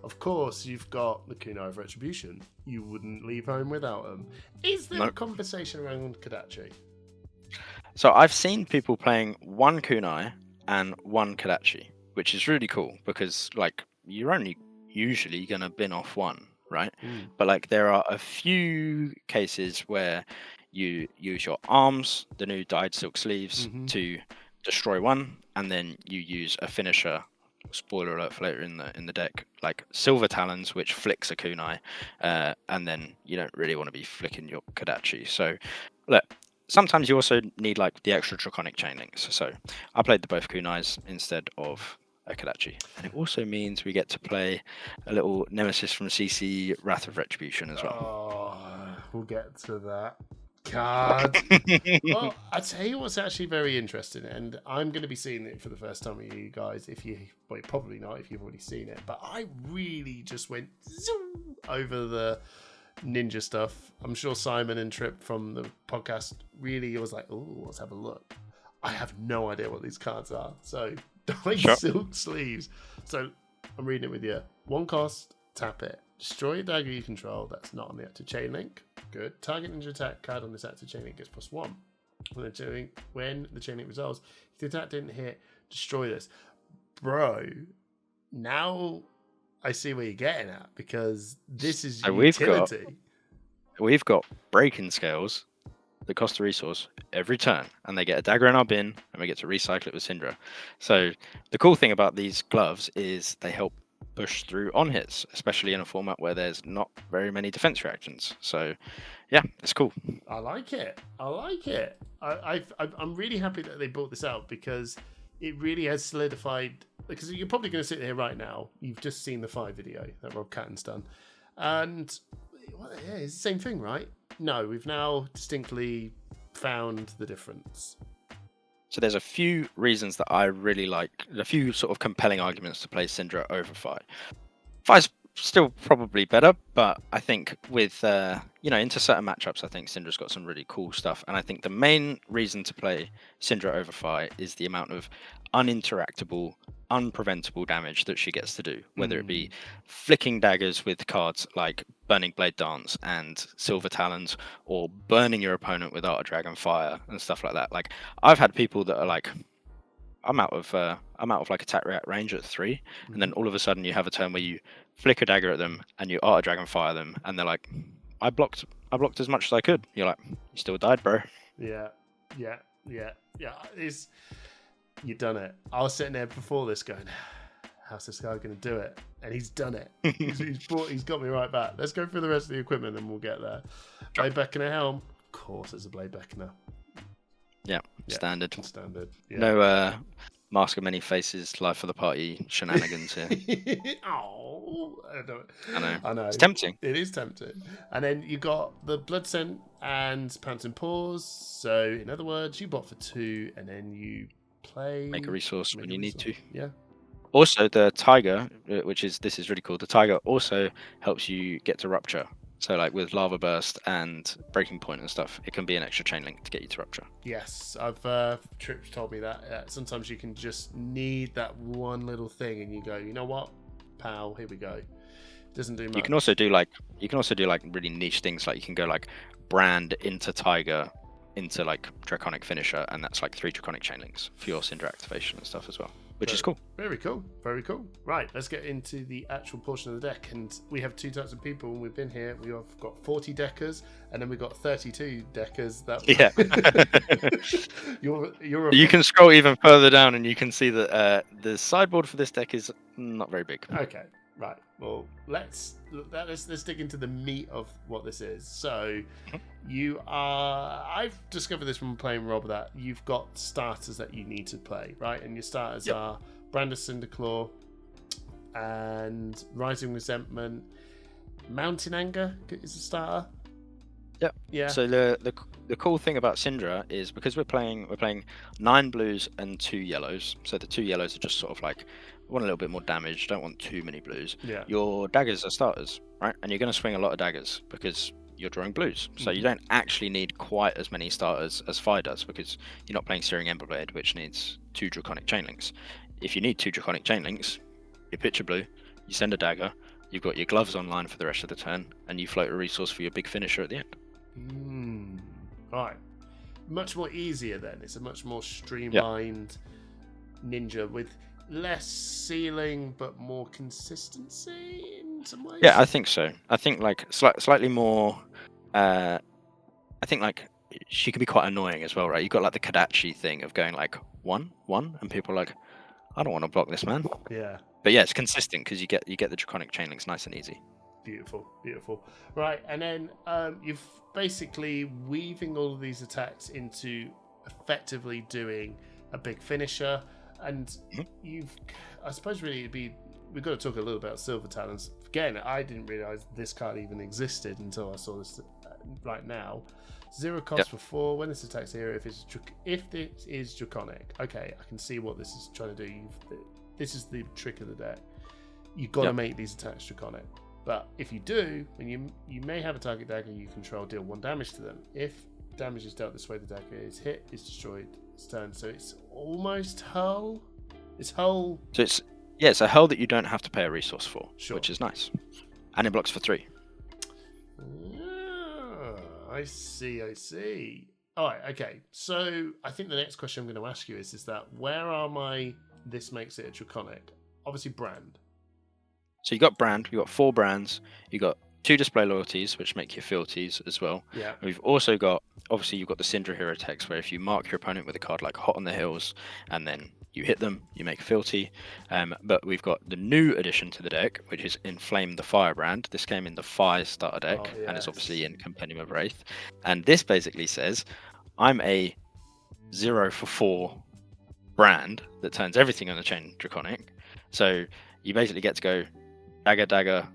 of course, you've got the kunai of Retribution. You wouldn't leave home without them. Is there a conversation around Kodachi? So I've seen people playing one kunai and one Kodachi, which is really cool because like you're only usually gonna bin off one, right? But like there are a few cases where you use your arms, the new dyed silk sleeves, to destroy one, and then you use a finisher. Spoiler alert for later in the deck, like Silver Talons, which flicks a kunai, and then you don't really want to be flicking your Kodachi. So look. Sometimes you also need like the extra draconic chain links. So I played the both kunais instead of a Kodachi. And it also means we get to play a little nemesis from CC, Wrath of Retribution as well. Oh, we'll get to that. God. Well, I tell you what's actually very interesting, and I'm going to be seeing it for the first time with you guys. Probably not if you've already seen it, but I really just went zoom over the ninja stuff. I'm sure Simon and Trip from the podcast really was like, oh, let's have a look. I have no idea what these cards are. So, silk sleeves. So, I'm reading it with you. 1 cost, tap it. Destroy a dagger you control that's not on the active chain link. Good. Target ninja attack card on this active chain link gets +1. When the chain link resolves, if the attack didn't hit, destroy this. Bro, now I see where you're getting at, because this is utility. We've got breaking scales that cost a resource every turn, and they get a dagger in our bin, and we get to recycle it with Cindra. So the cool thing about these gloves is they help push through on hits, especially in a format where there's not very many defense reactions. So yeah, it's cool. I like it. I'm really happy that they brought this out, because it really has solidified, because you're probably going to sit here right now, you've just seen the 5 video that Rob Catton's done, and yeah, it's the same thing, right? No, we've now distinctly found the difference. So there's a few reasons that I really like, a few sort of compelling arguments to play Cindra over Fi. Fi's still probably better, but I think with into certain matchups, I think Cindra's got some really cool stuff. And I think the main reason to play Cindra over Fi is the amount of uninteractable, unpreventable damage that she gets to do, whether it be flicking daggers with cards like Burning Blade Dance and Silver Talons, or burning your opponent with Art of Dragon Fire and stuff like that. Like, I've had people that are like, I'm out of like attack react range at 3, and then all of a sudden you have a turn where you flick a dagger at them and you Art of Dragon Fire them, and they're like, I blocked as much as I could. You're like, you still died, bro. Yeah. You've done it. I was sitting there before this going, how's this guy going to do it? And he's done it. He's got me right back. Let's go through the rest of the equipment and we'll get there. Blade Beckoner helm. Of course, there's a Blade Beckoner. Yeah, standard. Yeah. No Mask of Many Faces, Life for the Party shenanigans here. Oh, I know. It's tempting. It is tempting. And then you got the Blood Scent and Pants and Paws. So, in other words, you bot for 2 and then you make a resource when you need to. Yeah. Also, the Tiger, this is really cool. The Tiger also helps you get to Rupture. So, like with Lava Burst and Breaking Point and stuff, it can be an extra chain link to get you to Rupture. Yes, Trips told me that. Sometimes you can just need that one little thing, and you go, you know what, pal, here we go. Doesn't do much. You can also do like really niche things, like you can go like Brand into Tiger into like Draconic Finisher, and that's like 3 Draconic chain links for your Cindra activation and stuff as well, which is cool. Very cool. Right, let's get into the actual portion of the deck. And we have 2 types of people when we've been here. We have got 40 deckers, and then we've got 32 deckers. You can scroll even further down, and you can see that the sideboard for this deck is not very big. Okay, right. Well, let's dig into the meat of what this is. So, I've discovered this when playing Rob, that you've got starters that you need to play, right? And your starters are Brandis Cinderclaw and Rising Resentment. Mountain Anger is a starter. Yep. Yeah. So the cool thing about Cindra is because we're playing 9 blues and 2 yellows. So the 2 yellows are just sort of like, want a little bit more damage, don't want too many blues. Yeah. Your daggers are starters, right? And you're going to swing a lot of daggers because you're drawing blues. So you don't actually need quite as many starters as Fi does, because you're not playing Searing Emberblade, which needs 2 Draconic Chainlinks. If you need 2 Draconic Chainlinks, you pitch a blue, you send a dagger, you've got your gloves online for the rest of the turn, and you float a resource for your big finisher at the end. Right. Much more easier then. It's a much more streamlined ninja with less ceiling but more consistency in some ways. Yeah, I think so. I think like slightly more. I think like she can be quite annoying as well, right? You got like the Kadachi thing of going like 1-1, and people are like, I don't want to block this man. Yeah. But yeah, it's consistent because you get the Draconic Chainlinks nice and easy. Beautiful. Right, and then you've basically weaving all of these attacks into effectively doing a big finisher, and I suppose really we've got to talk a little about Silver Talons. Again, I didn't realise this card even existed until I saw this right now. 0 cost for 4. When this attacks here, if this is Draconic, okay, I can see what this is trying to do. This is the trick of the deck. You've got to make these attacks Draconic. But if you do, when you may have a target dagger you control deal 1 damage to them. If damage is dealt this way, the dagger is hit, is destroyed, it's turned. So it's almost hull. It's hull. So it's a hull that you don't have to pay a resource for, which is nice. And it blocks for 3. I see. Alright, okay. So I think the next question I'm going to ask you is that where are my this makes it a Draconic? Obviously Brand. So you got Brand, you got 4 brands, you got 2 display loyalties, which make you fealties as well. Yeah. We've also got, obviously you've got the Cindra hero text, where if you mark your opponent with a card like Hot on the Hills, and then you hit them, you make a fealty. But we've got the new addition to the deck, which is Inflame the Firebrand. This came in the Fire starter deck, and it's obviously in Compendium of Wraith. And this basically says, I'm a 0 for 4 brand that turns everything on the chain Draconic. So you basically get to go dagger,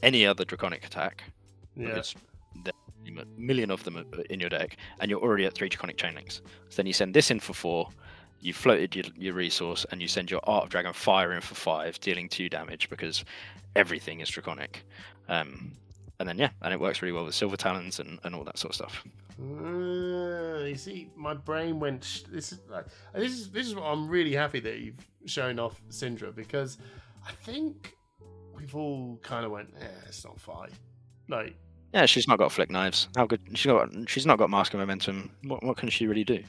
any other Draconic attack, because there are a million of them in your deck, and you're already at 3 Draconic Chainlinks. So then you send this in for 4, you floated your resource, and you send your Art of Dragon Fire in for 5, dealing 2 damage because everything is Draconic. And then and it works really well with Silver Talons and all that sort of stuff. You see, my brain went. This is what I'm really happy that you've shown off Cindra, because I think we've all kind of went, it's not fine. Like, yeah, she's not got flick knives. How good? She's not got Mask of Momentum. What can she really do?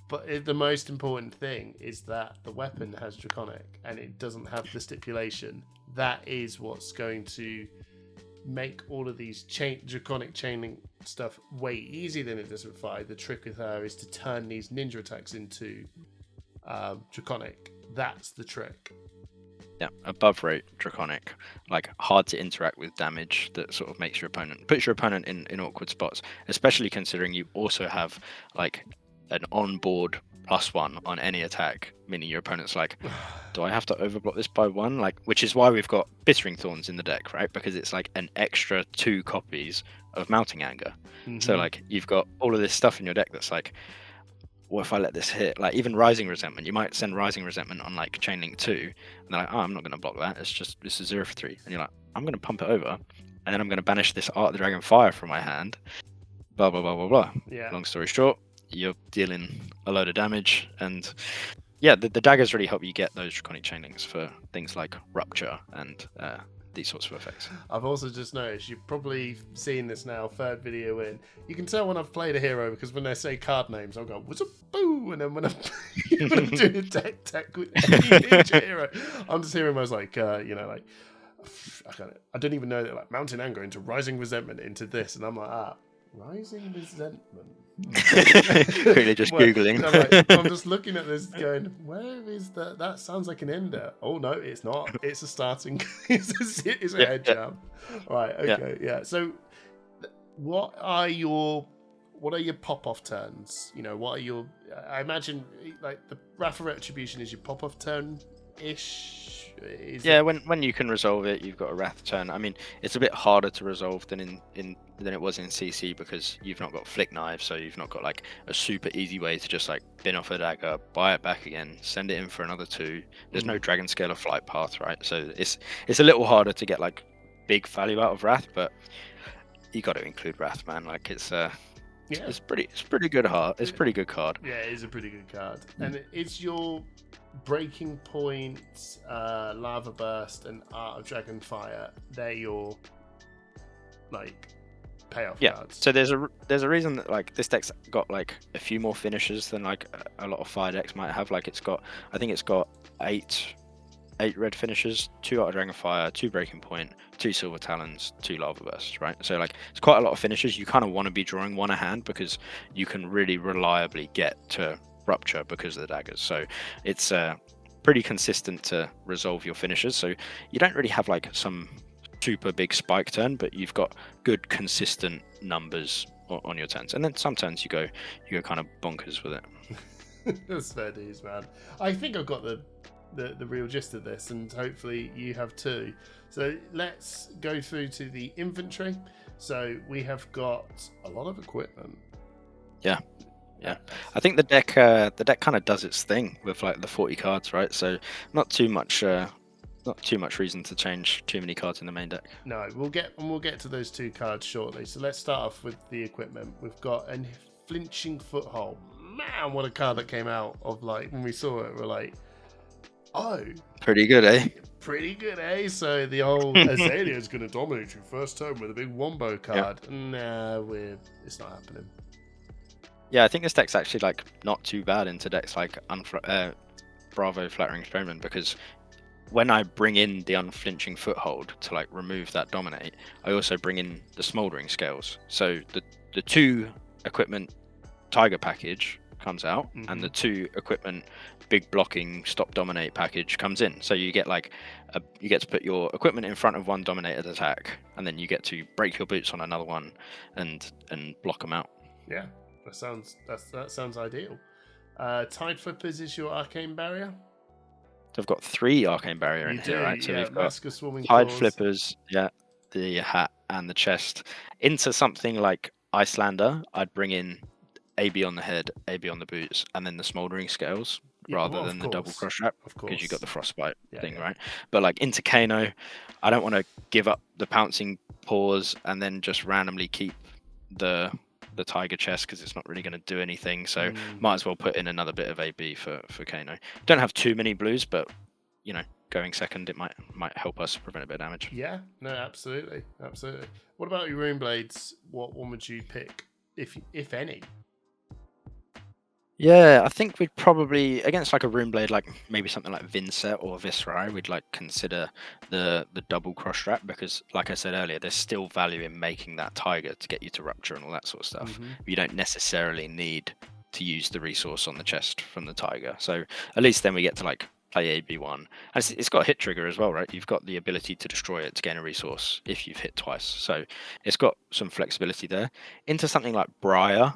But the most important thing is that the weapon has Draconic, and it doesn't have the stipulation. That is what's going to make all of these Draconic chaining stuff way easier than it does with Fire. The trick with her is to turn these ninja attacks into Draconic. That's the trick. Yeah, above rate Draconic, like hard to interact with damage that sort of puts your opponent in awkward spots, especially considering you also have like an onboard +1 on any attack, meaning your opponent's like, do I have to overblock this by 1? Like, which is why we've got Bittering Thorns in the deck, right? Because it's like an extra 2 copies of Mounting Anger. Mm-hmm. So like you've got all of this stuff in your deck that's like, what if I let this hit? Like even Rising Resentment, you might send Rising Resentment on like Chainlink 2, and they're like, oh, I'm not going to block that. This is 0 for 3, and you're like, I'm going to pump it over, and then I'm going to banish this Art of the Dragon Fire from my hand. Blah blah blah blah blah. Yeah. Long story short, you're dealing a load of damage, and the daggers really help you get those Draconic Chainlinks for things like Rupture and these sorts of effects. I've also just noticed, you've probably seen this now, 3rd video in. You can tell when I've played a hero, because when they say card names, I'll go, what's a boo? And then when I'm doing a tech with ninja hero, I'm just hearing those like, I don't even know that, like Mountain Anger into Rising Resentment into this, and I'm like, Rising Resentment. Quickly just Googling. I'm just looking at this going, where is that? That sounds like an ender. Oh no, it's not. It's a starting. it's a head jam. Right, okay, yeah. So what are your pop-off turns? What are your, I imagine like the Wrath of Retribution is your pop-off turn-ish. When you can resolve it, you've got a Wrath turn. I mean, it's a bit harder to resolve than it was in CC, because you've not got Flick Knives, so you've not got like a super easy way to just like bin off a dagger, buy it back again, send it in for another 2. There's no Dragon Scale or Flight Path, right? So it's a little harder to get like big value out of Wrath, but you got to include Wrath, man. Like it's pretty good hard. It's a pretty good card. Yeah, it is a pretty good card, and it's your Breaking Point, Lava Burst, and Art of Dragon Fire. They're your like payoff cards. So there's a reason that like this deck's got like a few more finishers than like a lot of Fire decks might have. Like I think it's got 8 red finishers, 2 Art of Dragon Fire, 2 Breaking Point, 2 Silver Talons, 2 Lava Bursts, right? So like it's quite a lot of finishers. You kind of want to be drawing one a hand, because you can really reliably get to Rupture because of the daggers. So it's pretty consistent to resolve your finishers. So you don't really have like some super big spike turn, but you've got good consistent numbers on your turns. And then some turns you go kind of bonkers with it. That's fair dues, man. I think I've got the real gist of this, and hopefully you have too. So let's go through to the inventory. So we have got a lot of equipment. Yeah. I think the deck kind of does its thing with like the 40 cards, right? So not too much reason to change too many cards in the main deck. No, we'll get to those 2 cards shortly. So let's start off with the equipment. We've got a Flinching Foothold. Man, what a card that came out of, like, when we saw it, we're like, oh, pretty good, eh? Pretty good, eh? So the old Azalea is going to dominate you first turn with a big Wombo card. Yep. Nah, it's not happening. Yeah, I think this deck's actually like not too bad into decks like Bravo Flattering Experiment, because when I bring in the Unflinching Foothold to like remove that dominate, I also bring in the Smouldering Scales. So the 2 equipment Tiger package comes out, and the 2 equipment big blocking stop dominate package comes in. So you get like you get to put your equipment in front of one dominated attack, and then you get to break your boots on another one and block them out. Yeah. That sounds ideal. Tide Flippers is your Arcane Barrier. So I've got 3 Arcane Barrier in here, right? So we've got Swarming Tide Claws. Flippers, the Hat, and the chest into something like Icelander, I'd bring in AB on the head, AB on the boots, and then the smouldering scales rather than the double cross strap, because you got the frostbite thing, right? But like into Kano, I don't want to give up the pouncing paws and then just randomly keep the tiger chest, because it's not really going to do anything. So might as well put in another bit of AB for Kano. Don't have too many blues, but going second, it might help us prevent a bit of damage. Yeah, no, absolutely. What about your rune blades? What one would you pick, if any? Yeah, I think we'd probably, against like a rune blade, like maybe something like Vinset or Viscerai, we'd like consider the double cross strap, because like I said earlier, there's still value in making that tiger to get you to rupture and all that sort of stuff. You don't necessarily need to use the resource on the chest from the tiger. So at least then we get to like play AB1. And it's got a hit trigger as well, right? You've got the ability to destroy it to gain a resource if you've hit twice. So it's got some flexibility there. Into something like Briar,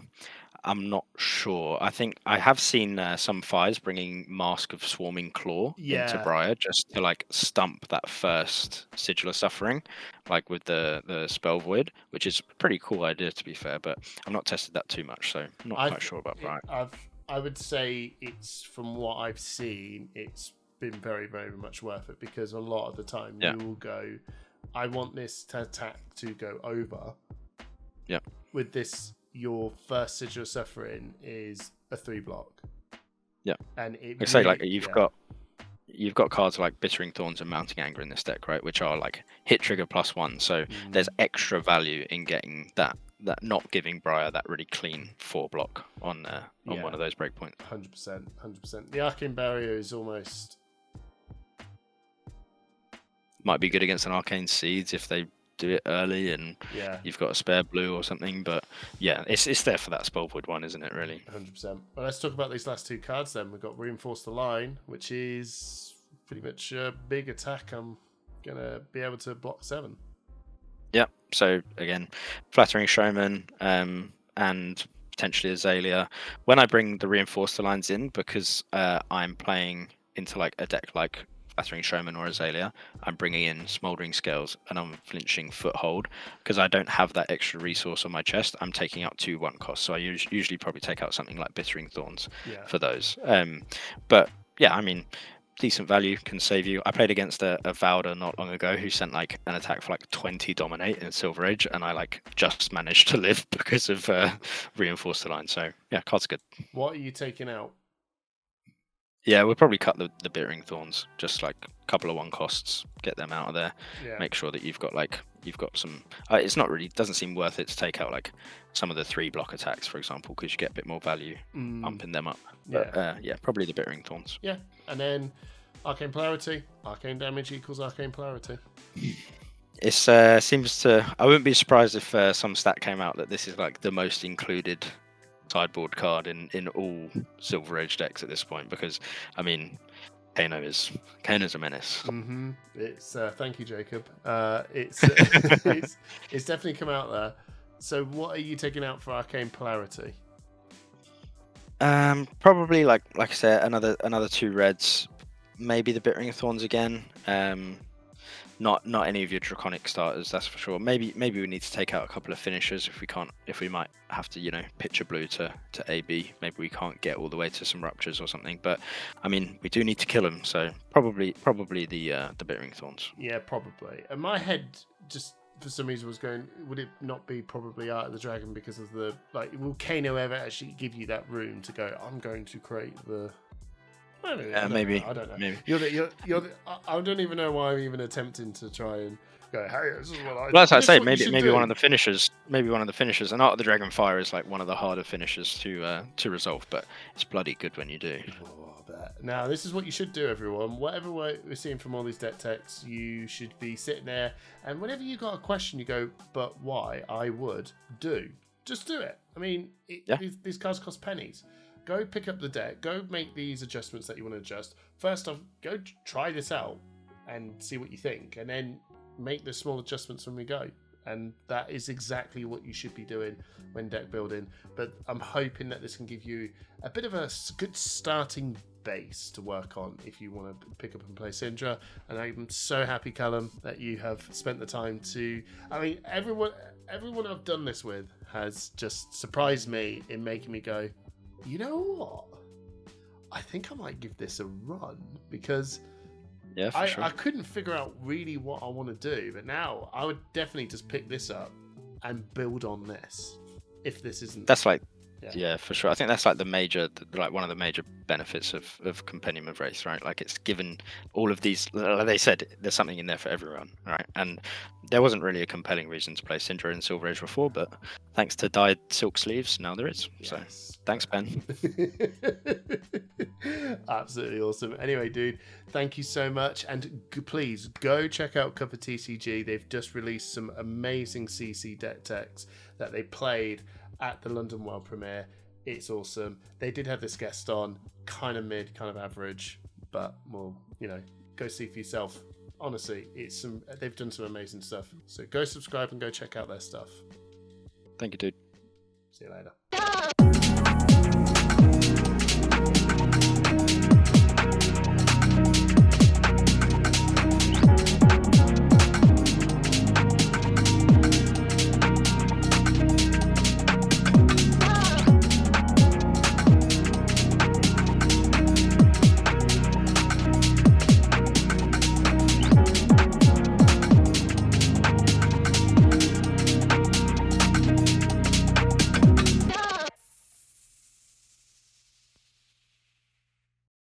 I'm not sure. I think I have seen some fires bringing Mask of Swarming Claw into Briar just to like stump that first Sigil of Suffering, like with the Spell Void, which is a pretty cool idea to be fair, but I've not tested that too much, so I'm not quite sure about Briar. I would say it's, from what I've seen, it's been very, very much worth it, because a lot of the time you will go, I want this attack to go over. Yeah. With this, your first Sigil of Suffering is a 3-block. Yeah. And it say like you've got cards like Bittering Thorns and Mounting Anger in this deck, right? Which are like hit trigger +1. So there's extra value in getting that not giving Briar that really clean 4-block on one of those breakpoints. 100%. The Arcane Barrier is almost, might be good against an Arcane Seeds if they do it early and you've got a spare blue or something, but yeah, it's there for that Spell Void one, isn't it, really? 100%. Well, let's talk about these last two cards then. We've got Reinforce the Line, which is pretty much a big attack. I'm gonna be able to block 7. Yeah, so again, Flattering Showman and potentially Azalea. When I bring the Reinforce the Lines in, because I'm playing into like a deck like Flattering Showman or Azalea, I'm bringing in Smouldering Scales and I'm flinching Foothold, because I don't have that extra resource on my chest. I'm taking out 2 1 costs, so I usually probably take out something like Bittering Thorns for those. But yeah, I mean, decent value can save you. I played against a Valda not long ago who sent like an attack for like 20 Dominate in Silver Age, and I like just managed to live because of Reinforce the Line. So yeah, card's good. What are you taking out? Yeah, we'll probably cut the Bittering Thorns, just like a couple of 1 costs, get them out of there. Make sure that you've got some. It's not really, doesn't seem worth it to take out like some of the 3-block attacks, for example, because you get a bit more value pumping them up. But probably the Bittering Thorns. Yeah, and then Arcane Polarity, Arcane Damage equals Arcane Polarity. It seems to. I wouldn't be surprised if some stat came out that this is like the most included sideboard card in all Silver Age decks at this point, because I mean, Kano's a menace. It's thank you, Jacob. It's definitely come out there. So what are you taking out for Arcane Polarity? Probably like I said, another 2 reds, maybe the Bittering Thorns again. Not any of your Draconic starters, that's for sure. Maybe we need to take out a couple of finishers if we might have to, pitch a blue to AB. Maybe we can't get all the way to some ruptures or something. But I mean, we do need to kill them, so probably the Bittering Thorns. Yeah, probably. And my head just for some reason was going, would it not be probably Art of the Dragon because of the will Kano ever actually give you that room to go, I'm going to create the maybe. I don't know. Maybe. I don't even know why I'm even attempting to try and go, hey, this is what I do. Well, as I say, maybe one of the finishers. And Art of the Dragon Fire is like one of the harder finishers to resolve, but it's bloody good when you do. Oh, I bet. Now, this is what you should do, everyone. Whatever we're seeing from all these deck techs, you should be sitting there, and whenever you got a question, you go, but why? I would do. Just do it. I mean, these cards cost pennies. Go pick up the deck. Go make these adjustments that you want to adjust. First off, go try this out and see what you think, and then make the small adjustments when we go. and that is exactly what you should be doing when deck building. But I'm hoping that this can give you a bit of a good starting base to work on if you want to pick up and play Cindra. And I'm so happy, Callum, that you have spent the time to. I mean, everyone I've done this with has just surprised me in making me go, you know what? I think I might give this a run, because sure. I couldn't figure out really what I want to do, but now I would definitely just pick this up and build on this. If this isn't, That's like, yeah, for sure. I think that's like one of the major benefits of Compendium of Wraith, right? Like, it's given all of these. Like they said, there's something in there for everyone, right? And there wasn't really a compelling reason to play Cindra in Silver Age before, but thanks to dyed silk sleeves, now there is. Yes. So thanks, Ben. Absolutely awesome. Anyway, dude, thank you so much, and please go check out Cup of TCG. They've just released some amazing CC deck techs that they played at the London World premiere. It's awesome. They did have this guest on, kind of mid, kind of average, but well, go see for yourself. Honestly, they've done some amazing stuff. So go subscribe and go check out their stuff. Thank you, dude. See you later.